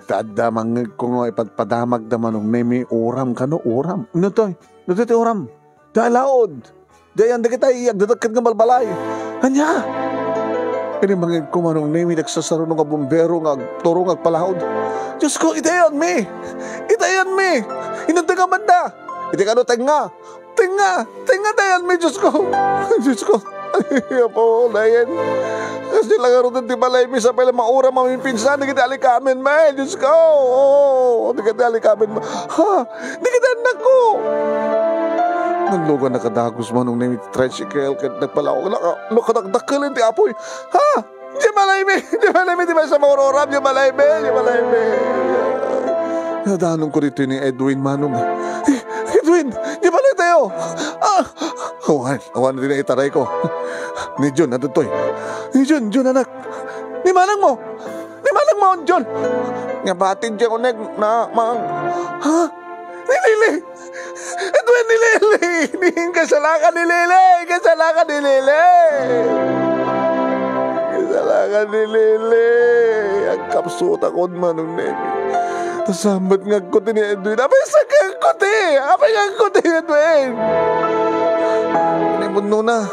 tada mangig ko nga ipadamag da manong nemi uram kano uram. Nutoy ti uram. Dalaod. Dayan di kita iyak datakit nga balbalay. Anya. Edi mangig ko manong nemi nagsasaro nga bumbero nga turo nga palahod. Diyos ko, itayan mi! Itayan mi! Inunta ka banda! Iti ka no, tenga! Tayan mi, Diyos ko! Diyos ko! Ay, po, dayan. Kasi lang aron ti balay mi sa pala maura mamipinsan, di kita alikamin, may! Diyos ko! Di kita alikamin, ha! Di kita anak ko! Naglugan na kadagos mo nung name tricycle, nagpala ako, nakadakdakalin ti apoy, ha! Di balay mi, di ba sa mauroram, di balay mi. Nadanong ko dito ni Edwin Manong. Edwin, di balay tayo. Awan din na itaray ko. Ni John, natutoy. Ni John anak. Ni Manang mo, John. Nga batid siya ko na, mang. Ha? Ni Lili. Edwin, ni Lili. Kasalakan ni Lili. Kasalakan ni Lili. Ang kapsuta ko manong nemi. Tasambat nga ko ni Edwin. Apay sakang ko ti Edwin. Nibun na.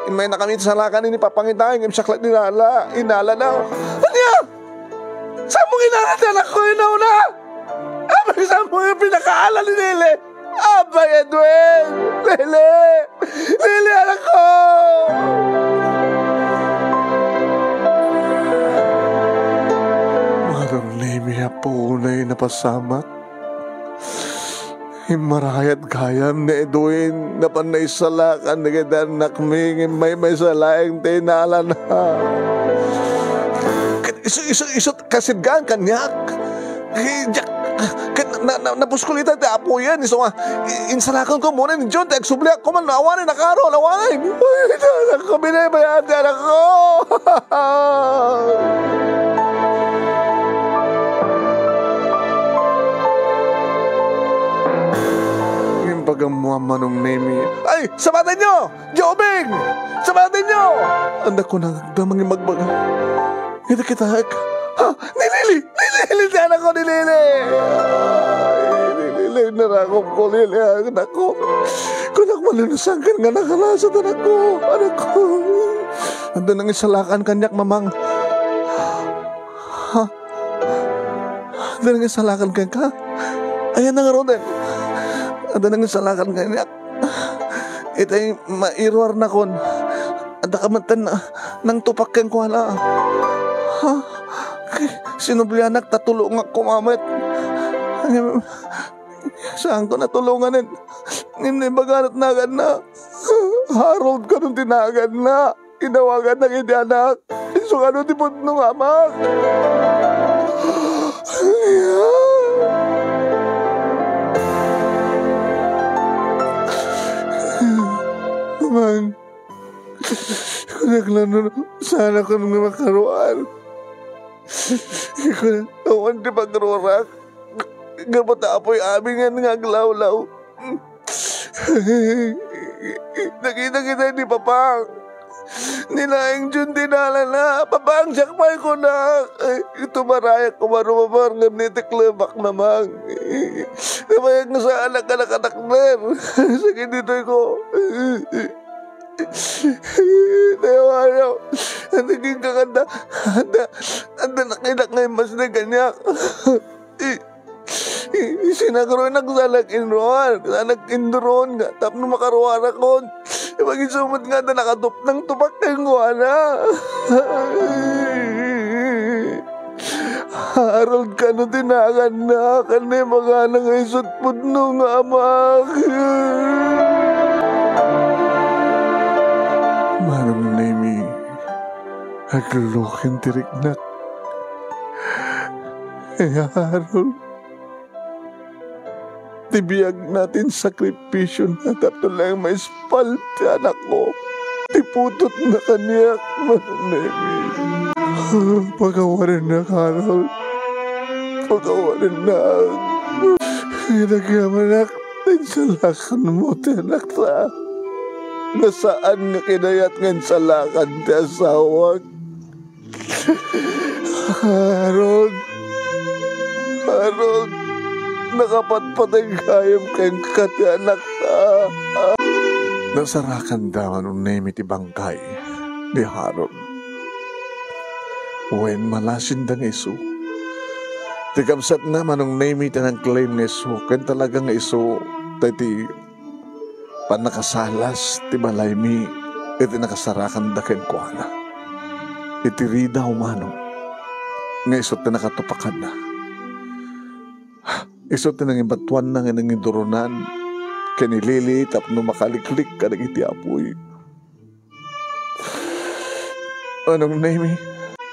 Imay na kami salakan ni papangitay. Imsaklat ni Inala na. Anya? Saan mong inala anak ko inauna? Apay saan mong yung pinakaala ni Lili? Apay Edwin. Lili anak ko. Nemi po na napasamak. Marayat kayam na Edwin na panay salakan na kitan nakming may salaing tinala na. Iso kasidgan kanyak. Napuskulitan ti apo yan. Iso nga, insalakan ko muna ni John. Tagsubli ako man, awanin na karo, awanin. Ay, anak ko, binabayan, anak ko. Pagamuha manong nemi. Ay! Sabatin nyo! Jobing! Sabatin nyo! Anak ko nagdamang yung magbaga. Hindi kita ha? Nilili! Anak ko, nilili! Nilili, narakop ko, nilili. Anak ko. Kunak malunasan ka nga nakalasat, anak ko. Ando nang isalakan kanyak, mamang. Ha? Ando nang isalakan ka? Ayan na nga ron din. Ada nang salakan ganyak. Itay mairwar na kon. Ada kamatan nang tupak kang kuala. Ha? Sinublianak tatulong ako mamat. Saan ko natulungan Hindi baganat nagan na. Harold ka nung tinagan na. Inawagan na hindi anak. So ano di po nung amak. Mang, kunaklano sana ko nung makaruan. Awan di pagrurak. Gabat apoy amin nga glawlaw. Nakita kita ni Papang. Nilaing Jun dinala na. Papang, jakpay ko na. Ito marayak ko marumamar ng nitiklebak namang. Namayag na sa anak-anak ner. Sige dito ko. Tayo, naging kakanda. Anda nakinak ngayon mas na ganyak. Sinagro nagsalak inroan. Sanak indron nga. Tapno makaruara kon. Magisumot nga na nakatup ng tupak ng guwana. Harold ka no tinakan na. Kanay mga nang isot pudno nga amak. Manong Nemi, aglukin tiriknak. Harold, tibiyag natin sakripisyo na tapos lang may spalte anak ko. Tiputot na kaniyak, Manong Nemi. Pagawarin na, Harold. Pagawarin na. Nagyaman salakan mo, tiyanak ta. Nasaan nga kinayat ng salakan, ti asawag. Harold, nakapatpatay kayang kayang kati anak ta. Nasarakan daw anong name iti bangkay ni Harold. When malasin da nga iso. Tikamsat naman anong name iti ng claim nga iso. Kan talagang iso ti panakasalas ti balay mi iti nakasarakan da ken kuana. Iti rida umano nga iso ti nakatupakan na. Iso ti nang imbatuan na nga nang indurunan kanilili tapno makaliklik ka nang iti apoy. Anong name?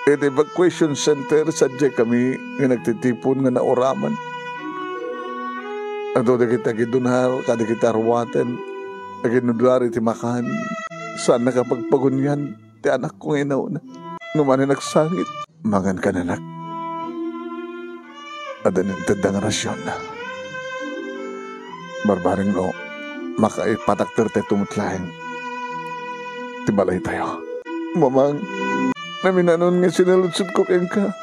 Iti evacuation center sadya kami nga nagtitipon nga nauraman. Ado da kita gidunar, kada kita arwaten, aginudar iti makan. Saan nakapagpagunyan, ti anak kong inauna. Numan nagsangit, mangan ka nanak. Adanin tendang rasyon na. Barbaring no, makaipatakter tayo tumutlahin. Tibalay tayo. Mamang, naminanon nga sinalutsod ko kayang ka.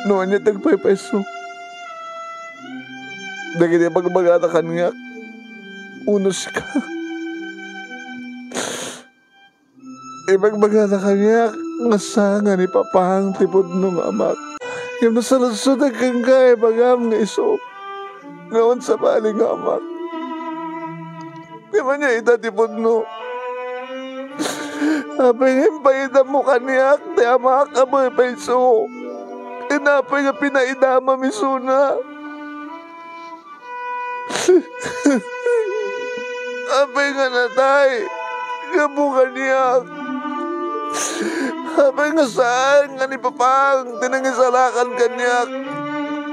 Noon niya tagpay-peso. Dagi niya pagbagatakan nga, unos ka. Ibagbagatakan nga, ngasanga ni papahang tipod ng amak. Yung nasalusod kang ka, bagam nga iso. Ngayon sa baling amak. Di man niya itatipod no. Apay paidam mo kaniyak, ti amak aboy paiso. Inapay nga pinaidama misuna. Apay nga natay, nga buka niyak. Apay nga saan, nga ni papang, tinangisalakan kanyak.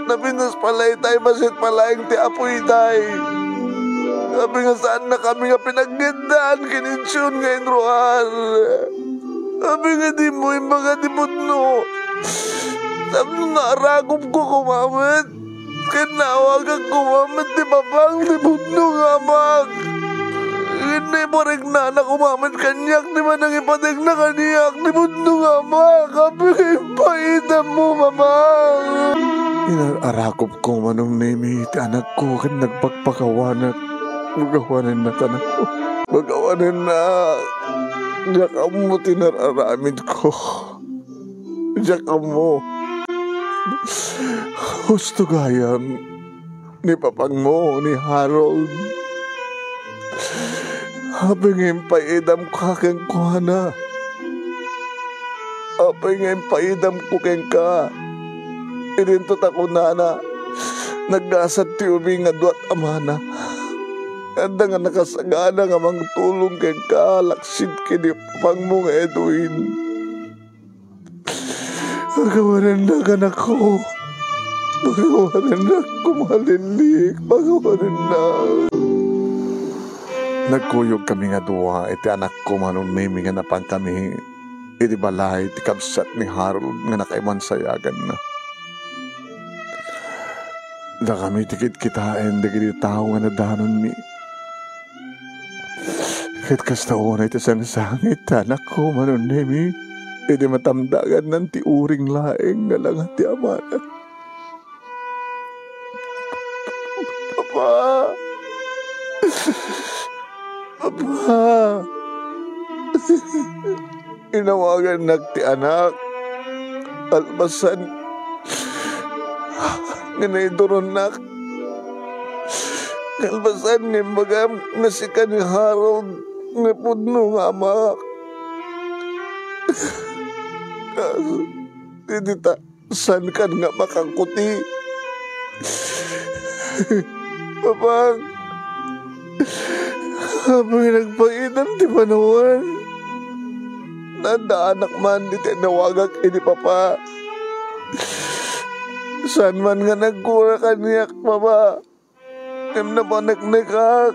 Napinas palay tayo, basit palayang ti apoy tayo. Apay nga saan na kami nga pinaggandaan, kininsyon nga inruhan. Apay nga di mo, yung mga dibutno. Tapos naaragop ko kumamit. Kinawagan kumamit, di papang dibutno nga mag. Hindi mo rin na kumamit kanyak, di man nang ipatig na kanyak, dibutno nga mag. Apay paidam mo, mamang. Inarakop ko manong name iti anak ko kan nagpagpakawanat. Magawanin na tanak ko. Magawanin na. Diyak mo tinararamid ko. Diyak mo. Gusto gayam ni papang mo, ni Harold. Habang ngayon paidam ko kang kuhana. Habang ngayon paidam ko kang ka. Inintot ako na nagdasad ti ubing nga duat amana. Anda nga nakasagana nga mang tulong kay kalaksid kini pang mong Edwin. Pagawanan na kanak ko. Pagawanan na kumalilik. Pagawanan na. Nagkuyog kami nga duwa. Iti anak ko manong name nga napang kami. Iti balay, iti kabsat ni Harold nga nakaiman sayagan na. Da kami tikit kitain, da kiti tao nga nadanon mi. Kit kastaon ay tisang sangit, anak ko, manon nemi. Hindi matamdagan ng ti uring laeng nga lang at ti amana. Papa! Papa! Inawagan nagti anak. Almasan. nga naidoron nak. Kalbasan nga magam nga si ni Harold nga pudno nga ama. Kaso, hindi ta, saan kan nga makangkuti? Papang, habang nagpaitan ti Panawan, nanda anak man di tinawagak ini papa. Saan man nga nagkura kaniyak, papa? Ngam na pa nagnikak.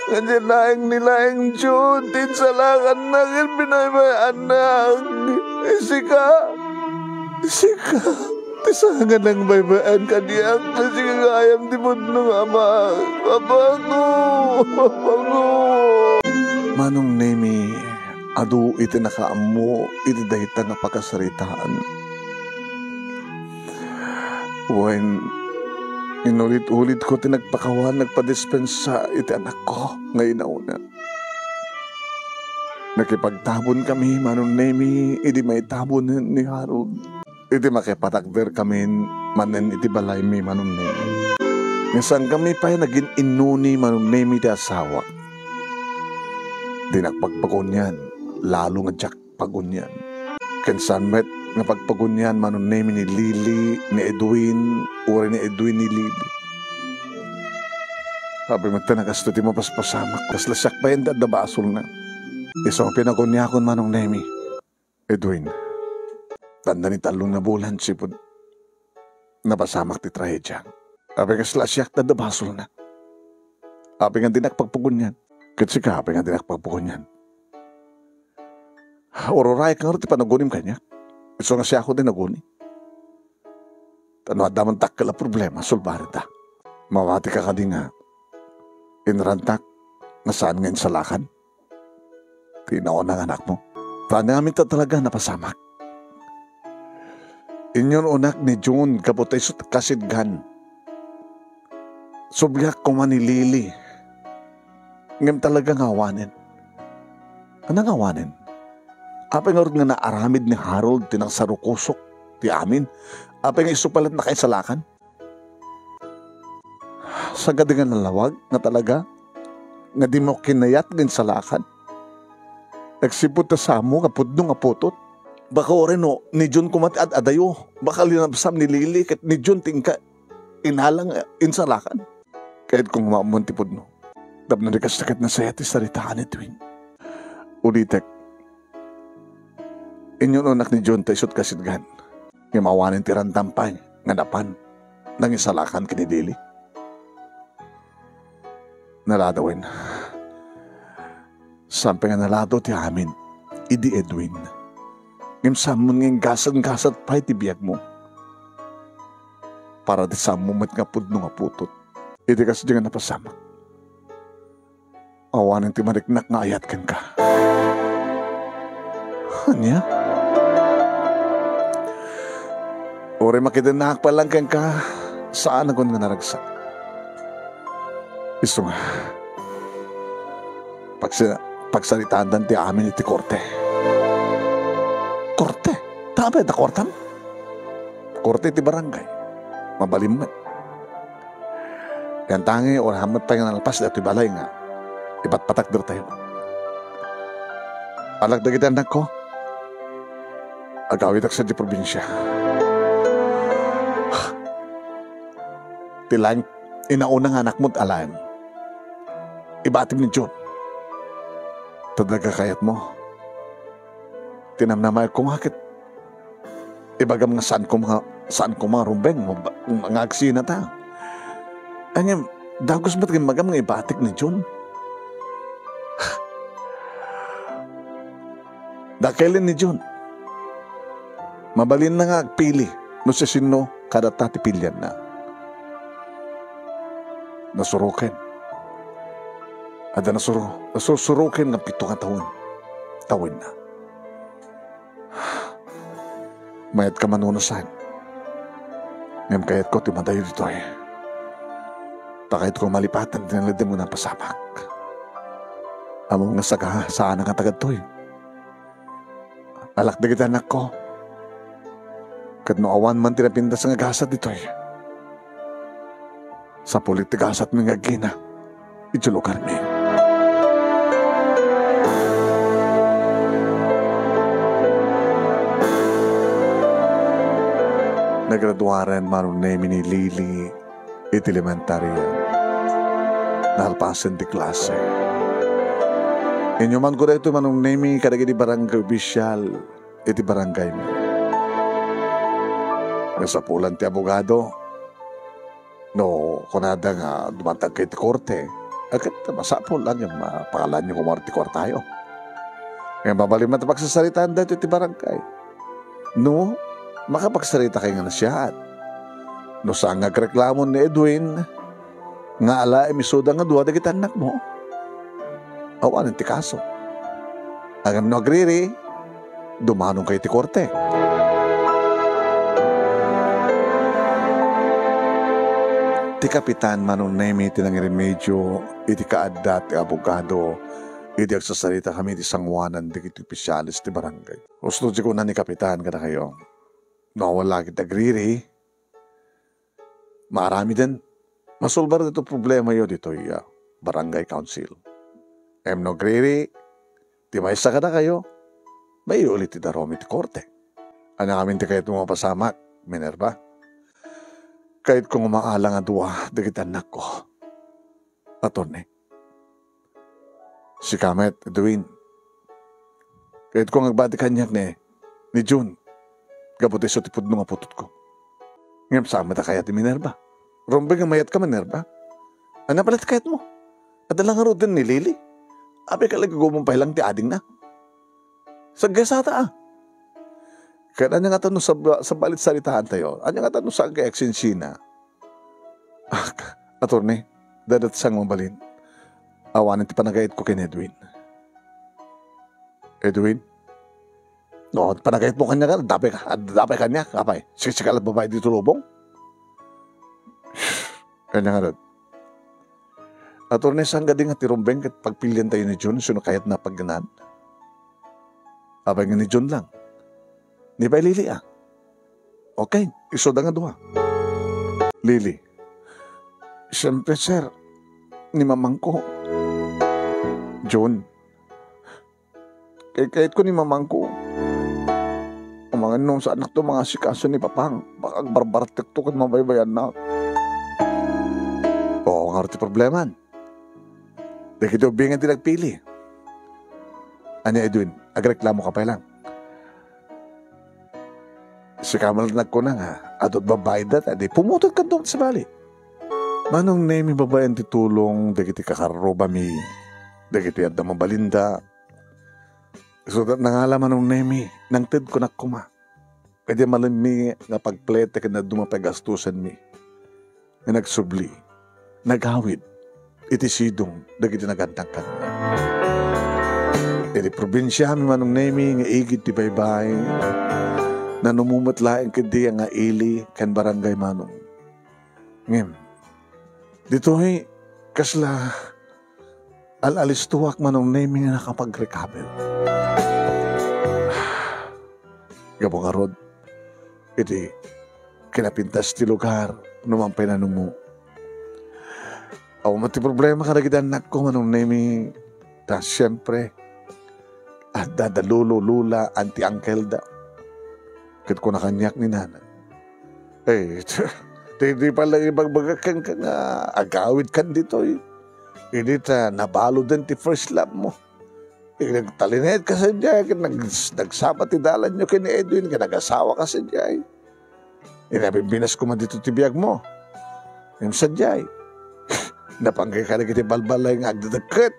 Ganyan laing nilaing June, tinsalakan na kin pinay anak. Sika, tisangan ng baybayan kaniyak na sige gayam di mo nung ama. Papango. Manong Nemi, adu iti nakaammo, iti dahita na pagkasaritaan. When inulit-ulit ko tinagpakawan, nagpadispensa iti anak ko ngayon na una. Nakipagtabon kami, Manong Nemi, iti may tabon ni Harold. Iti makipatakder kami, manen iti balay mi, Manong Nemi. Ngasan kami pa naging inuni, Manong Nemi, ti asawa. Di nagpagpagunyan, lalo nga jak pagunyan. Kensan met nga pagpagunyan, Manong Nemi, ni Lily, ni Edwin, uri ni Edwin ni Lily. Sabi mo, tinagasto ti mo paspasamak, kaslasak pa yung dadabasol na. Isang pinagunyakon, Manong Nemi, Edwin, tanda ni talong na bulan, sipod, napasamak ti trahedya. Sabi kaslasak dadabasol na. Sabi nga dinakpagpagunyan, kasi ka, sabi nga dinakpagpagunyan. Ororay ka nga ti panagunim kanya. So nga siya ako din naguni. Tano adaman takkala problema, sulbari ta. Mawati ka di nga. Inrantak, nasaan nga insalakan? Tinaon ang anak mo. Tangamin ta talaga napasamak. Inyon unak ni June, kaputay sut kasidgan. Subyak ko man ni Lily. Ngam talaga ngawanin. Anong ngawanin? Apa nga rin nga naaramid ni Harold tinang sarukusok ti amin? Apa nga isupalat na kay salakan? Sagad nga nalawag na talaga nga di mo kinayat ng salakan. Nagsipot ta sa mo kapudno nga putot. Baka rin no, ni John kumati at adayo. Baka linabsam ni Lily kat ni John tingka inalang insalakan. Kahit kung maamunti pudno. Dab na nikastakat na saya ti saritaan ni Twin. Ulitek. Inyong anak ni John tayo isot kasidgan. Nga mawanin tiran tampay, nga napan, nang isalakan kini Lily. Naladawin. Sampai nga nalado ti amin, idi Edwin. Ngim samon nging gasat pa iti biyag mo. Para di samumat nga pudno nga putot. Idi kasi di nga napasama. Awanin ti mariknak nga ayat ken ka. Anya? Uri makidinak pa lang ken ka, saan akong nga naragsak? Iso nga, pagsalitaan ti amin iti korte. Korte? Tama da kortam? Korte iti barangay. Mabalimmat. Yan tangi, or hamat pa yung nalpas na iti balay nga. Ipatpatakder tayo. Alagdag iti anak ko. Agawid ak sa di probinsya. Tilang, inaunang anak mo't alam. Ibatib ni John. Tadaga kayat mo. Tinamnamay ko makit. Ibagam nga saan ko mga rumbeng, mga aksina ta. Anyam, dagos ba't magam nga ibatik ni John? Dakelin ni John. Mabalin na nga agpili, no si sino kada tatipilyan na. Nasurukin. Ada nasurukin ng 7 nga taon. Tawin na. Mayat ka manunasan. Ngam kayat ko timadayo dito eh. Takait ko malipatan tinaladim mo ng pasamak. Among nga saga saan ang katagad to eh. Alakdag ita anak ko. Kat no awan man tinapintas nga gasat ditoy. Sa politigasat mi nga gina, itulukan mi. Nagraduaren manong name ni Lily iti elementarya. Nahalpasan ti klase. Inyo man ko dito manong name kadagi di barangay opisyal iti barangay mi. Nasapulan ti abogado. No, kunada nga dumatag kay ti korte. Agad masapol lang yung pangalan nyo kumarti tayo. Ngayon babalik man pagsasalitaan dito iti barangay. No, makapagsalita kayo nga na siya. No saan nga reklamo ni Edwin, nga ala emisuda nga duwa dagiti anak mo. Awan ti kaso. Agam no agriri, dumanong kay ti korte. Ti kapitan manong nemi tinang remedyo, iti kaadda ti abogado, iti agsasalita kami ti sangwanan di kiti opisyalis ti barangay. Gusto di ko na ni kapitan kada kayo. Nawala kita agriri. Marami din. Masulbar dito problema yun dito barangay council. No agriri. Di may isa kada kayo. May ulit ti daromi ti korte. Ano kami ti kayo tumapasamak, Minerva? Kahit kung umaalang ang duwa, dagit anak ko. Atone. Si Kamet, Edwin. Kahit kung agbati kanyak ni June, gabuti sa tipod nung aputot ko. Ngayon, sama ta kaya ti Minerva. Rombeng ang mayat ka, Minerva. Ano pala ti kayat mo? At alang nga din ni Lily. Abe ka lagagumong lang ti ading na. Saggasata Kaya ano nga tanong sa balit salitaan tayo? Ano nga tanong sa aga-eksensina? Attorney, dadat sang mabalin. Awanin ti panagayit ko kay Edwin. Edwin? No, panagayit mo kanya ka, dapay kanya, kapay. Sikikalat babae dito lubong? Kanya nga dad. Attorney, saan gading at tirumbeng kat pagpilian tayo ni June, sunukayat na pagganan? Abay nga ni June lang. Ni ba Lily Okay, isoda nga duha. Lily. Siyempre, sir, ni mamang ko. John. Kahit ko ni mamang ko. Ang mga nung sa anak to, mga sikaso ni papang. Baka barbartek to kan mabaybayan na. Oo, nga rito probleman. Dahil ito bingan tinagpili. Ano Edwin, agreklamo ka pa lang. Si Kamal nagko na nga, adot babae adi pumutod ka doon sa bali. Manong name babae ang titulong, dagiti kakaroba mi, dagiti adda mabalinda. So that nangalaman ng name, nang tid ko nakuma. Kaya malam mi nga pagplete ka na dumapagastusan mi. Nga nagsubli, naghawid, itisidong, dagiti nagandang ka. Iti probinsya mi manong name, nga igit ti baybay, na numumatlaing kadi nga ili kan barangay manong. Ngem, dito kasla al-alistuwak manong naming nga nakapag-recover. Gabo nga rod, iti kinapintas ti lugar numampay na numu. Aw mati problema kadagitan anak ko manong naming ta siyempre at dadalulo lula anti-uncle da. Kit ko nakanyak ni nana. Hindi pala ibagbagak kang agawid kan dito. Hindi ta nabalo din ti first love mo. Nagtalinet ka sa diyay. Nagsama ti dalan nyo kini Edwin. Nag-asawa ka sa diyay. Inabibinas ko man dito ti biyag mo. Yung sa diyay. Napanggay ka na kiti balbalay nga agdadagkit.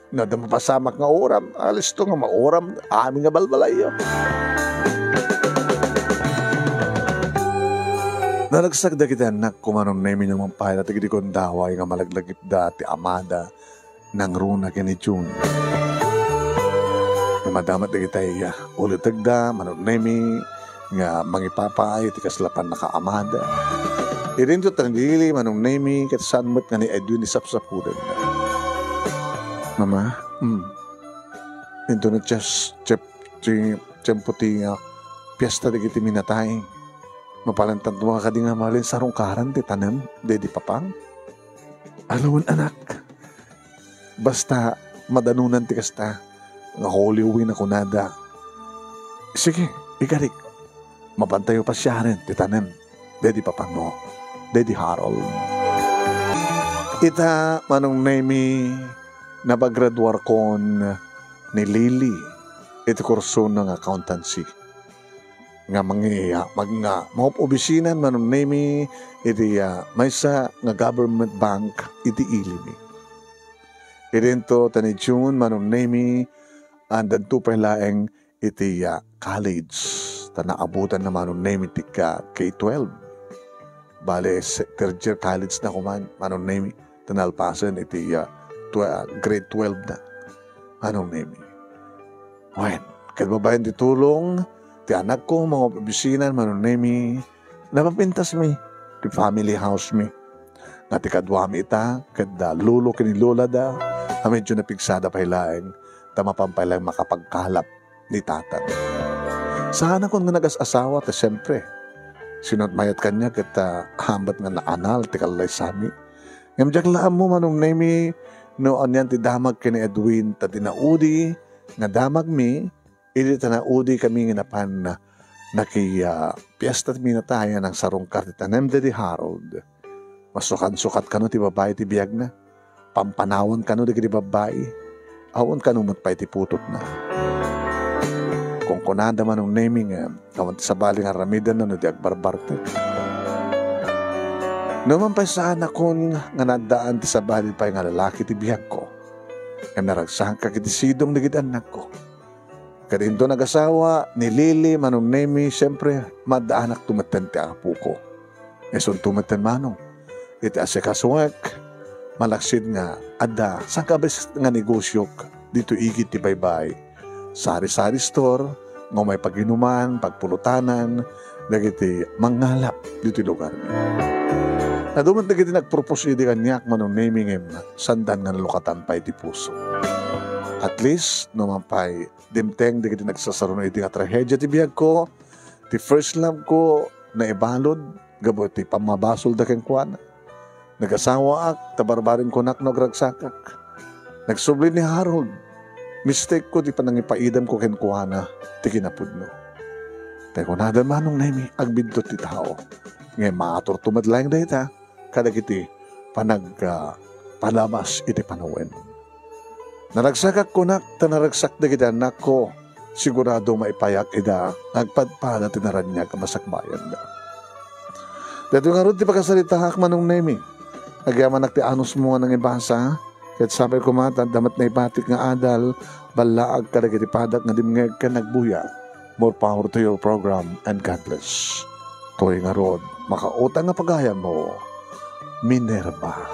Nadama pasamak nga oram. Alis to nga mauram. Amin nga balbalay yun. Nalagsagda kita anak kumanong namin yung mampay na tigdi kong daway nga malaglagip dati amada ng runa kini June. Nga madamat na kita iya ulit tagda manong namin nga mangipapay tikaslapan nakaamada. Irin to tanggili manong namin katasanmat nga ni Edwin isapsapudan na. Mama, ito na tiyempo ti piyesta di kiti minatay. Mapalantan mga kadi nga malin sarong karan ti tanem, dedi papang. Alawon anak, basta madanunan ti kasta, nga holy uwi na kunada. Sige, igarik, mapantayo pa siya rin ti tanem, dedi papang mo, dedi Harold. Ita manong nemi nabagraduar kon ni Lily, iti kurso ng accountancy. Nga mga opisina manong nemi iti maysa nga government bank iti ilimi. Irento tani June manong nemi andan tu laeng iti college tanaabutan na manong nemi iti K-12. Bale third year college na kuman manong nemi tanalpasan iti grade 12 na manong nemi. Wen, kadbabayan ti tulong ti anak ko, mga opisina, manong nemi, napapintas mi, ti family house mi. Nga ti kadwami ita, kada lulo kini lola da, medyo napigsada pa hilaeng, tamapampailang makapagkalap ni tatan. Sana kung nga nagas-asawa, ta siyempre, sinot mayat kanya, kita hambat nga naanal, ti kalay sami. Ngamjak laam mo, manong nemi, noon yan ti damag kini Edwin, ta dinaudi, nga damag mi, ili tanaudi kami nginapan na naki-piyesta minataya ng sarong kartitanem de Harold. Masukan-sukat kano ti babae ti biyag na. Pampanawan kano di babae. Awan kano matpay ti putot na. Kung kunada manong naming awan ti sabali nga ramidan na no di agbarbarte. Naman pa sa anak kon nga nadaan ti sabali pa nga lalaki ti biyag ko. Nga naragsahan ka kiti sidong nagit anak ko. Kadinto nag-asawa ni Lily, manong nemi, siyempre, madaanak tumatan ti apo ko. Eson tumatan manong. Iti asikasuwek, malaksid nga, ada, sa kabis nga negosyo, dito igit ti baybay. Sari-sari store, nga may paginuman, pagpulutanan, nagiti mangalap dito lugar. Naduman nagiti nagpropose iti kanyak, manong nemi nga, sandan nga nalukatan pa iti puso. At least, naman pa'y dimteng di kita nagsasarunod iti nga trahedya ti biyag ko, ti first love ko na ibalod, gabo ti pamabasol da keng kuana. Nagasawa ak, tabarbarin ko nak nagragsakak. Nagsubli ni Harold, mistake ko ti panangipaidam ko ken kuana, ti kinapudno. Tayo nada manong nemi, agbidto ti tao. Ngay maator tumadlayang da ita, kadag iti palamas iti panawen. Naragsakak ko nak, tanaragsak na kita anak ko, sigurado maipayak ida, nagpadpada tinaranyag masakbayan da. Dito nga rin ti pagkasalita hak manong nemi, agyaman nak ti anus mo nga ng ibasa, kahit sabi ko mata, damat na ipatik nga adal, balaag ka iti padak nga dimngeg ka nagbuya. More power to your program and God bless. Toy nga rod, makautang nga pagaya mo, Minerva.